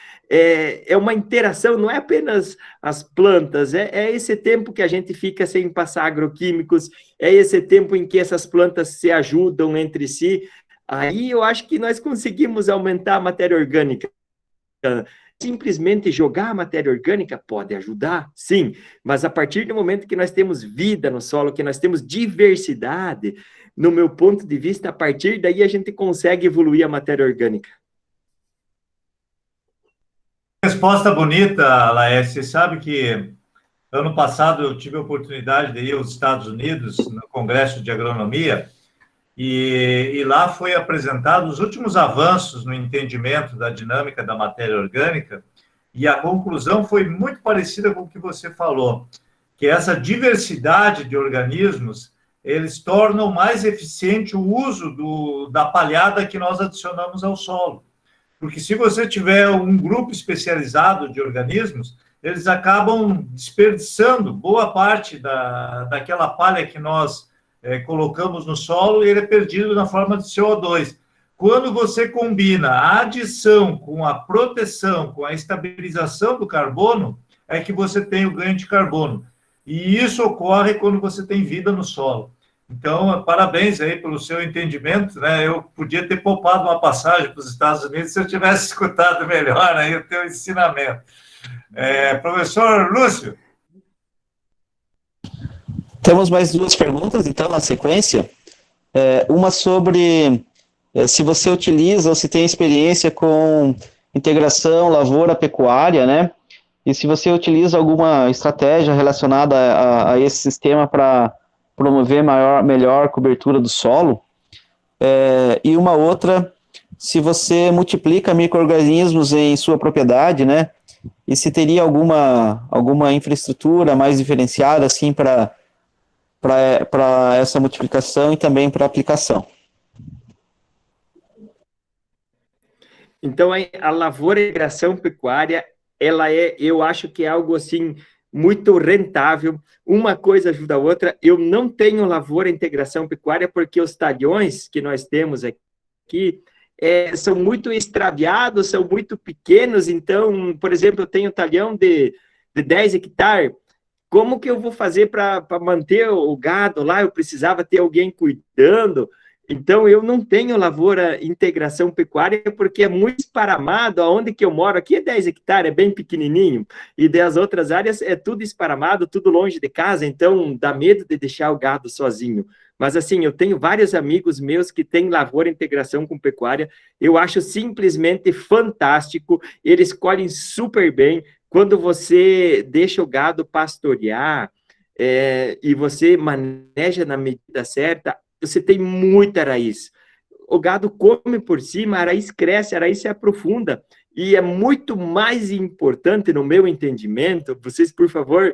uma interação, não é apenas as plantas, é esse tempo que a gente fica sem passar agroquímicos, é esse tempo em que essas plantas se ajudam entre si, aí eu acho que nós conseguimos aumentar a matéria orgânica. Simplesmente jogar a matéria orgânica pode ajudar, sim, mas a partir do momento que nós temos vida no solo, que nós temos diversidade, no meu ponto de vista, a partir daí a gente consegue evoluir a matéria orgânica. Resposta bonita, Laércio. Você sabe que ano passado eu tive a oportunidade de ir aos Estados Unidos, no Congresso de Agronomia, e lá foi apresentado os últimos avanços no entendimento da dinâmica da matéria orgânica, e a conclusão foi muito parecida com o que você falou, que essa diversidade de organismos, eles tornam mais eficiente o uso da palhada que nós adicionamos ao solo. Porque se você tiver um grupo especializado de organismos, eles acabam desperdiçando boa parte daquela palha que nós colocamos no solo e ele é perdido na forma de CO2. Quando você combina a adição com a proteção, com a estabilização do carbono, é que você tem o ganho de carbono. E isso ocorre quando você tem vida no solo. Então, parabéns aí pelo seu entendimento, né? Eu podia ter poupado uma passagem para os Estados Unidos se eu tivesse escutado melhor aí o teu ensinamento. Professor Lúcio. Temos mais duas perguntas, então, na sequência. Uma sobre se você utiliza ou se tem experiência com integração lavoura-pecuária, né? E se você utiliza alguma estratégia relacionada a esse sistema para promover melhor cobertura do solo. E uma outra, se você multiplica micro-organismos em sua propriedade, né? E se teria alguma infraestrutura mais diferenciada, assim, para essa multiplicação e também para aplicação. Então, a lavoura e integração pecuária, eu acho que é algo assim muito rentável, uma coisa ajuda a outra. Eu não tenho lavoura e integração pecuária porque os talhões que nós temos aqui são muito extraviados, são muito pequenos. Então, por exemplo, eu tenho talhão de 10 hectares. Como que eu vou fazer para manter o gado lá? Eu precisava ter alguém cuidando. Então, eu não tenho lavoura integração pecuária porque é muito esparamado. Aonde que eu moro aqui é 10 hectares, é bem pequenininho. E das outras áreas é tudo esparamado, tudo longe de casa. Então, dá medo de deixar o gado sozinho. Mas, assim, eu tenho vários amigos meus que têm lavoura integração com pecuária. Eu acho simplesmente fantástico. Eles colhem super bem. Quando você deixa o gado pastorear e você maneja na medida certa, você tem muita raiz. O gado come por cima, a raiz cresce, a raiz se aprofunda. E é muito mais importante, no meu entendimento, vocês, por favor,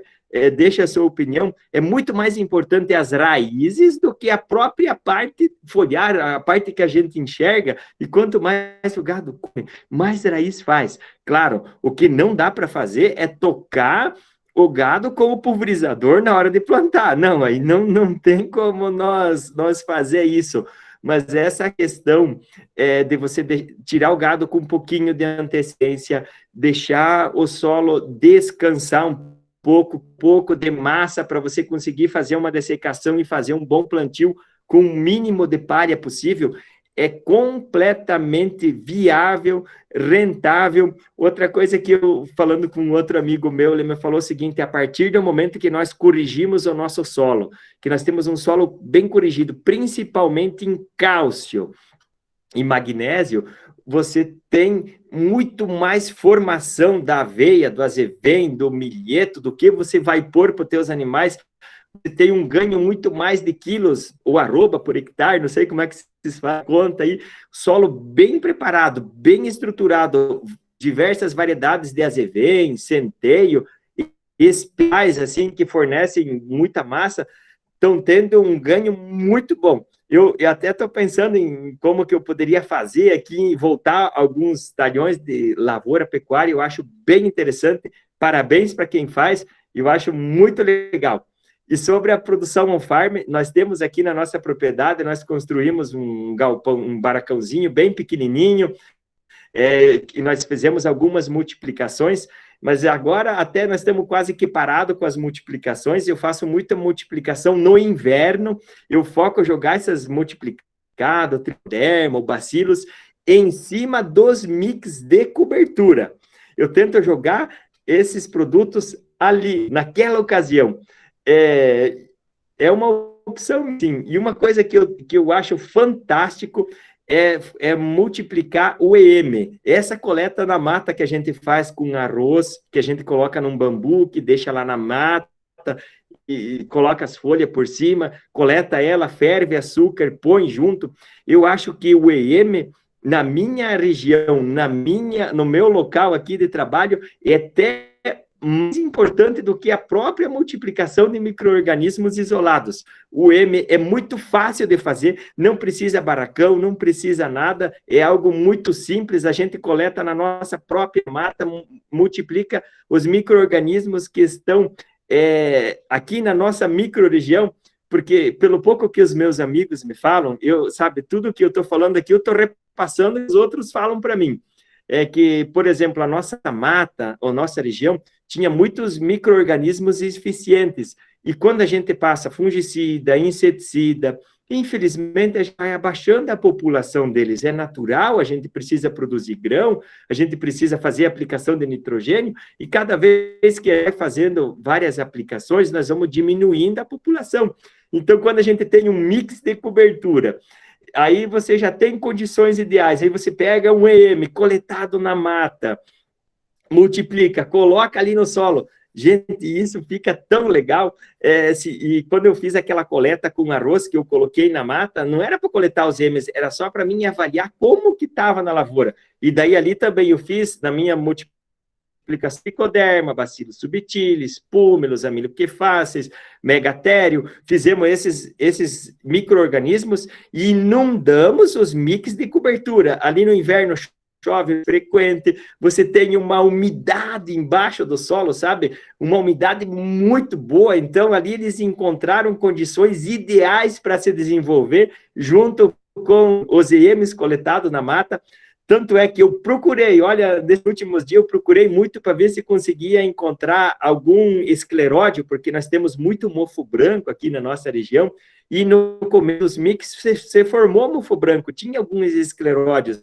deixem a sua opinião, é muito mais importante as raízes do que a própria parte foliar, a parte que a gente enxerga. E quanto mais o gado come, mais raiz faz. Claro, o que não dá para fazer é tocar o gado com o pulverizador na hora de plantar. Não, aí não tem como nós fazer isso. Mas essa questão de você tirar o gado com um pouquinho de antecedência, deixar o solo descansar um pouco de massa para você conseguir fazer uma dessecação e fazer um bom plantio com o mínimo de palha possível, é completamente viável, rentável. Outra coisa que eu, falando com outro amigo meu, ele me falou o seguinte: a partir do momento que nós corrigimos o nosso solo, que nós temos um solo bem corrigido, principalmente em cálcio e magnésio, você tem muito mais formação da aveia, do azevém, do milheto, do que você vai pôr para os teus animais. Você tem um ganho muito mais de quilos, ou arroba por hectare, não sei como é que vocês fazem conta aí, solo bem preparado, bem estruturado, diversas variedades de azevém, centeio, espiais, assim, que fornecem muita massa, estão tendo um ganho muito bom. Eu até estou pensando em como que eu poderia fazer aqui, voltar alguns talhões de lavoura pecuária, eu acho bem interessante, parabéns para quem faz, eu acho muito legal. E sobre a produção on-farm, nós temos aqui na nossa propriedade, nós construímos um galpão, um barracãozinho bem pequenininho, e nós fizemos algumas multiplicações, mas agora até nós estamos quase equiparados com as multiplicações. Eu faço muita multiplicação no inverno, eu foco em jogar essas multiplicadas, tricoderma, bacilos, em cima dos mix de cobertura. Eu tento jogar esses produtos ali, naquela ocasião. É uma opção, sim. E uma coisa que eu acho fantástico é multiplicar o EM. Essa coleta na mata que a gente faz com arroz, que a gente coloca num bambu, que deixa lá na mata, e coloca as folhas por cima, coleta ela, ferve açúcar, põe junto. Eu acho que o EM, na minha região, no meu local aqui de trabalho, é até mais importante do que a própria multiplicação de micro-organismos isolados. O M é muito fácil de fazer, não precisa barracão, não precisa nada, é algo muito simples, a gente coleta na nossa própria mata, multiplica os micro-organismos que estão aqui na nossa micro-região, porque pelo pouco que os meus amigos me falam, tudo que eu estou falando aqui, eu estou repassando e os outros falam para mim. É que, por exemplo, a nossa mata, ou nossa região, tinha muitos micro-organismos eficientes, e quando a gente passa fungicida, inseticida, infelizmente, a gente vai abaixando a população deles. É natural, a gente precisa produzir grão, a gente precisa fazer aplicação de nitrogênio, e cada vez que é fazendo várias aplicações, nós vamos diminuindo a população. Então, quando a gente tem um mix de cobertura, aí você já tem condições ideais, aí você pega um EM coletado na mata, multiplica, coloca ali no solo. Gente, isso fica tão legal. E quando eu fiz aquela coleta com arroz que eu coloquei na mata, não era para coletar os EMs, era só para mim avaliar como que estava na lavoura. E daí ali também eu fiz, na minha multiplicação, tricoderma, bacillus subtilis, púmelos, amiloquefáceis, megatério, fizemos esses micro-organismos e inundamos os mix de cobertura. Ali no inverno, chove frequente, você tem uma umidade embaixo do solo, sabe? Uma umidade muito boa, então ali eles encontraram condições ideais para se desenvolver, junto com os EMs coletados na mata. Tanto é que eu procurei, olha, nesses últimos dias eu procurei muito para ver se conseguia encontrar algum escleródio, porque nós temos muito mofo branco aqui na nossa região, e no começo dos mix se formou mofo branco, tinha alguns escleródios,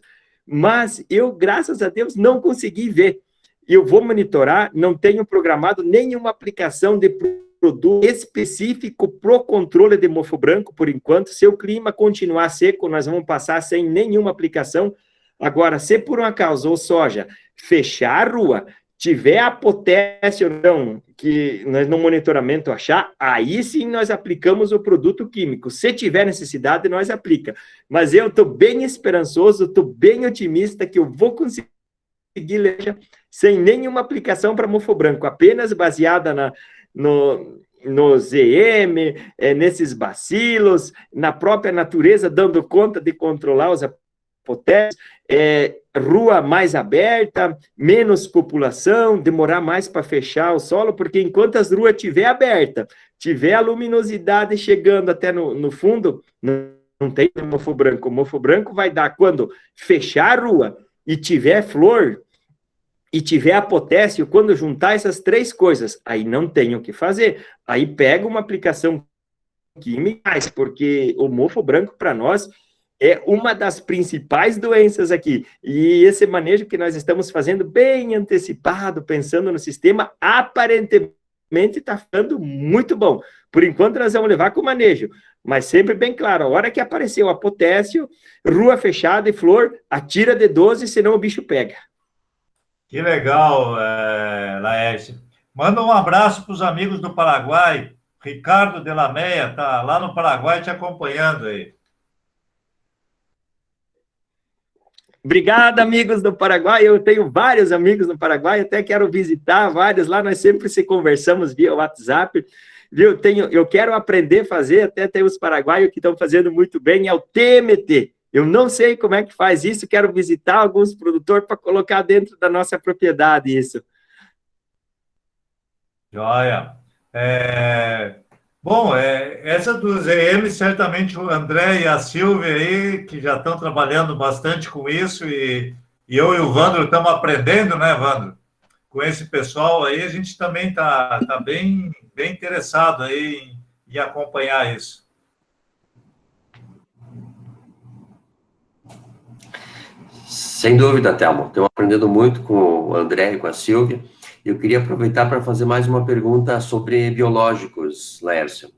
mas eu, graças a Deus, não consegui ver. Eu vou monitorar, não tenho programado nenhuma aplicação de produto específico para o controle de mofo branco, por enquanto. Se o clima continuar seco, nós vamos passar sem nenhuma aplicação. Agora, se por um acaso ou soja fechar a rua, tiver a potássio não, que nós no monitoramento achar, aí sim nós aplicamos o produto químico. Se tiver necessidade, nós aplica. Mas eu estou bem esperançoso, estou bem otimista que eu vou conseguir ler sem nenhuma aplicação para mofo branco, apenas baseada no ZM, nesses bacilos, na própria natureza, dando conta de controlar os potássios, rua mais aberta, menos população, demorar mais para fechar o solo, porque enquanto as ruas estiver aberta, tiver a luminosidade chegando até no fundo, não tem mofo branco. O mofo branco vai dar quando fechar a rua e tiver flor, e tiver a potássio, quando juntar essas três coisas, aí não tem o que fazer. Aí pega uma aplicação química, porque o mofo branco para nós é uma das principais doenças aqui. E esse manejo que nós estamos fazendo bem antecipado, pensando no sistema, aparentemente está ficando muito bom. Por enquanto, nós vamos levar com o manejo. Mas sempre bem claro, a hora que apareceu a potássio, rua fechada e flor, atira de 12, senão o bicho pega. Que legal, Laércio. Manda um abraço para os amigos do Paraguai. Ricardo de la Meia está lá no Paraguai te acompanhando aí. Obrigado, amigos do Paraguai. Eu tenho vários amigos no Paraguai, até quero visitar vários lá. Nós sempre se conversamos via WhatsApp. Viu? Eu quero aprender a fazer, até tem os paraguaios que estão fazendo muito bem, é o TMT. Eu não sei como é que faz isso, quero visitar alguns produtores para colocar dentro da nossa propriedade isso. Joia. Bom, essa dos EM, certamente o André e a Silvia aí, que já estão trabalhando bastante com isso, e eu e o Vandro estamos aprendendo, né, Vandro? Com esse pessoal aí, a gente também está bem interessado aí em acompanhar isso. Sem dúvida, Thelma. Estou aprendendo muito com o André e com a Silvia. Eu queria aproveitar para fazer mais uma pergunta sobre biológicos, Laércio.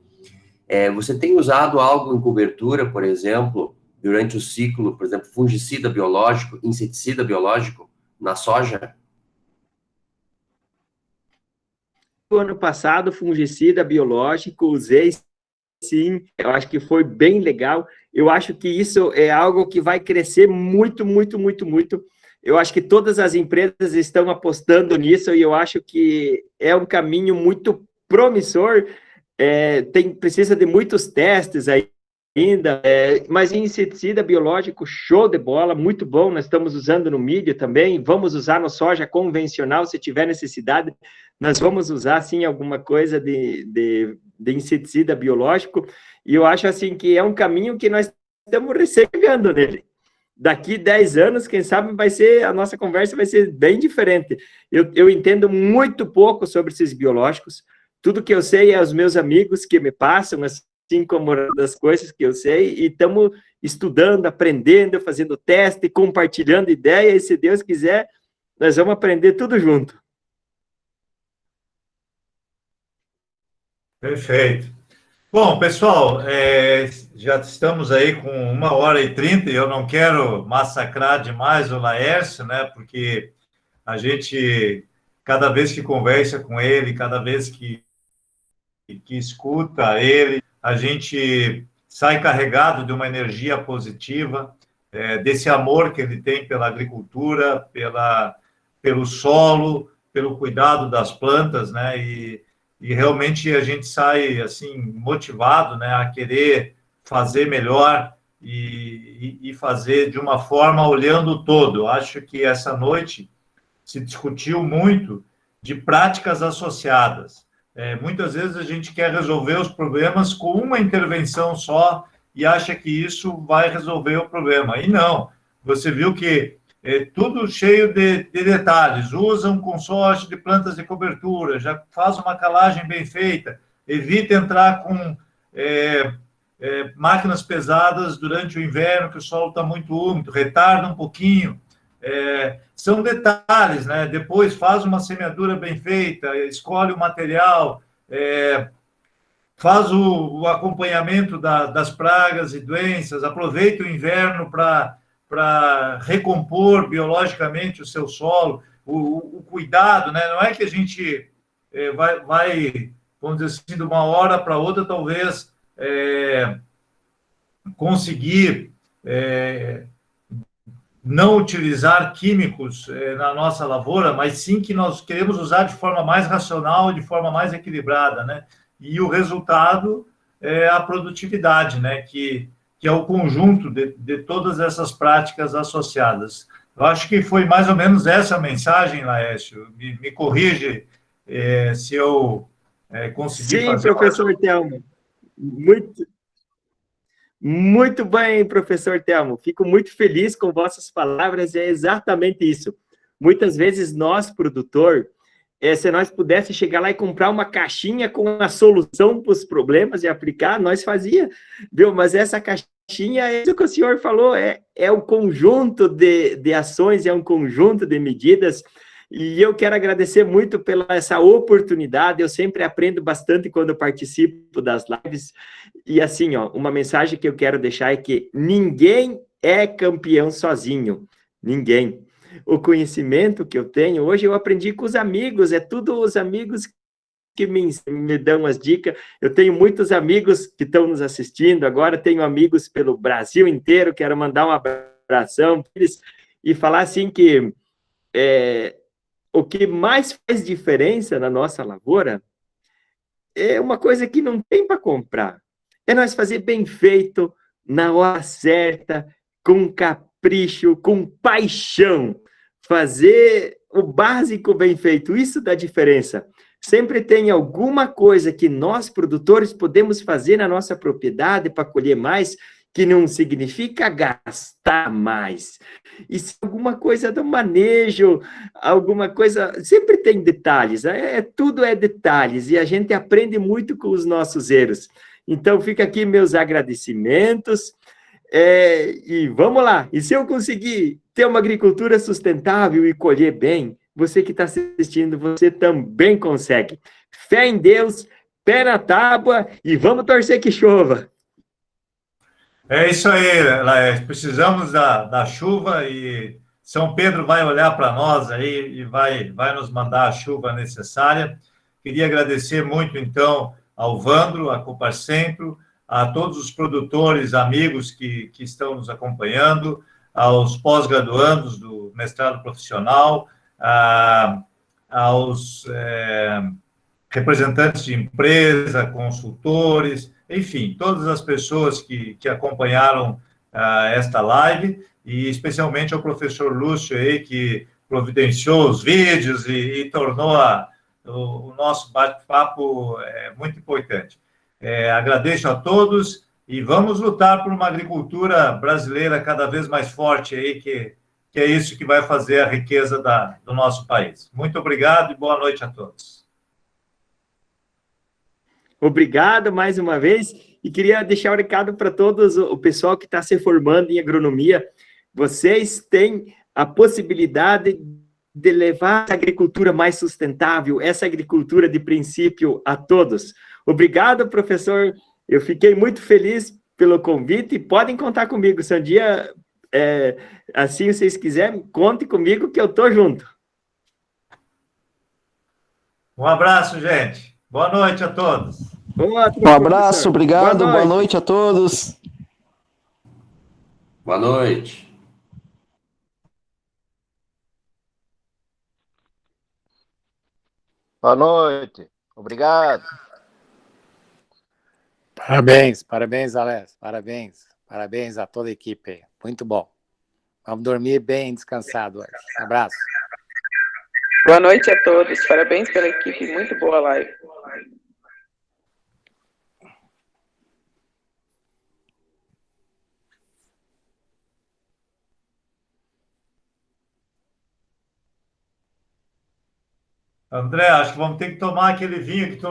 Você tem usado algo em cobertura, por exemplo, durante o ciclo, por exemplo, fungicida biológico, inseticida biológico, na soja? No ano passado, fungicida biológico, usei sim, eu acho que foi bem legal. Eu acho que isso é algo que vai crescer muito, muito, muito, muito. Eu acho que todas as empresas estão apostando nisso e eu acho que é um caminho muito promissor. Precisa de muitos testes ainda, mas inseticida biológico, show de bola, muito bom. Nós estamos usando no milho também, vamos usar no soja convencional, se tiver necessidade, nós vamos usar, sim, alguma coisa de inseticida biológico, e eu acho, assim, que é um caminho que nós estamos recebendo nele. Daqui 10 anos, quem sabe, a nossa conversa vai ser bem diferente. Eu entendo muito pouco sobre esses biológicos, tudo que eu sei é os meus amigos que me passam, assim como das coisas que eu sei, e estamos estudando, aprendendo, fazendo teste, compartilhando ideias, e se Deus quiser, nós vamos aprender tudo junto. Perfeito. Bom, pessoal, já estamos aí com 1h30 e eu não quero massacrar demais o Laércio, né? Porque a gente, cada vez que conversa com ele, cada vez que escuta ele, a gente sai carregado de uma energia positiva, desse amor que ele tem pela agricultura, pelo solo, pelo cuidado das plantas, né? E realmente a gente sai assim motivado, né, a querer fazer melhor e fazer de uma forma olhando o todo. Eu acho que essa noite se discutiu muito de práticas associadas. Muitas vezes a gente quer resolver os problemas com uma intervenção só e acha que isso vai resolver o problema. E não. Você viu que tudo cheio de detalhes. Usa um consórcio de plantas de cobertura, já faz uma calagem bem feita, evita entrar com máquinas pesadas durante o inverno, que o solo está muito úmido, retarda um pouquinho. São detalhes, né? Depois faz uma semeadura bem feita, escolhe o material, faz o acompanhamento das pragas e doenças, aproveita o inverno para recompor biologicamente o seu solo, o cuidado, né? Não é que a gente vai, vamos dizer assim, de uma hora para outra, talvez conseguir não utilizar químicos na nossa lavoura, mas sim que nós queremos usar de forma mais racional, de forma mais equilibrada, né? E o resultado é a produtividade, né? Que é o conjunto de todas essas práticas associadas. Eu acho que foi mais ou menos essa a mensagem, Laércio. Me corrige se eu conseguir fazer... Sim, professor Telmo. Muito bem, professor Telmo. Fico muito feliz com vossas palavras, é exatamente isso. Muitas vezes nós, produtor, se nós pudéssemos chegar lá e comprar uma caixinha com a solução para os problemas e aplicar, nós fazia, viu? Mas essa caixinha, é isso que o senhor falou, é um conjunto de ações, é um conjunto de medidas. E eu quero agradecer muito pela essa oportunidade, eu sempre aprendo bastante quando eu participo das lives, e assim, ó, uma mensagem que eu quero deixar é que ninguém é campeão sozinho, ninguém. O conhecimento que eu tenho, hoje eu aprendi com os amigos, é tudo os amigos que me dão as dicas, eu tenho muitos amigos que estão nos assistindo, agora tenho amigos pelo Brasil inteiro, quero mandar um abração para eles, e falar assim que o que mais faz diferença na nossa lavoura é uma coisa que não tem para comprar. É nós fazer bem feito, na hora certa, com capricho, com paixão. Fazer o básico bem feito, isso dá diferença. Sempre tem alguma coisa que nós, produtores, podemos fazer na nossa propriedade para colher mais, que não significa gastar mais. E se alguma coisa do manejo, alguma coisa... Sempre tem detalhes, tudo é detalhes, e a gente aprende muito com os nossos erros. Então, fica aqui meus agradecimentos, e vamos lá. E se eu conseguir ter uma agricultura sustentável e colher bem, você que está assistindo, você também consegue. Fé em Deus, pé na tábua, e vamos torcer que chova. É isso aí, Laércio. Precisamos da chuva e São Pedro vai olhar para nós aí e vai nos mandar a chuva necessária. Queria agradecer muito, então, ao Vandro, a Coparcentro, a todos os produtores, amigos que estão nos acompanhando, aos pós-graduandos do mestrado profissional, aos representantes de empresa, consultores, enfim, todas as pessoas que acompanharam esta live, e especialmente ao professor Lúcio aí, que providenciou os vídeos e tornou o nosso bate-papo muito importante. Agradeço a todos e vamos lutar por uma agricultura brasileira cada vez mais forte aí, que é isso que vai fazer a riqueza do nosso país. Muito obrigado e boa noite a todos. Obrigado mais uma vez. E queria deixar um recado para todos, o pessoal que está se formando em agronomia. Vocês têm a possibilidade de levar essa agricultura mais sustentável, essa agricultura de princípio a todos. Obrigado, professor. Eu fiquei muito feliz pelo convite e podem contar comigo. Se um dia, assim vocês quiserem, conte comigo que eu estou junto. Um abraço, gente. Boa noite a todos. Um abraço, obrigado, boa noite a todos. Boa noite. Boa noite. Obrigado. Parabéns, Alex. Parabéns a toda a equipe. Muito bom. Vamos dormir bem descansado hoje. Um abraço. Boa noite a todos. Parabéns pela equipe. Muito boa live. André, acho que vamos ter que tomar aquele vinho que tu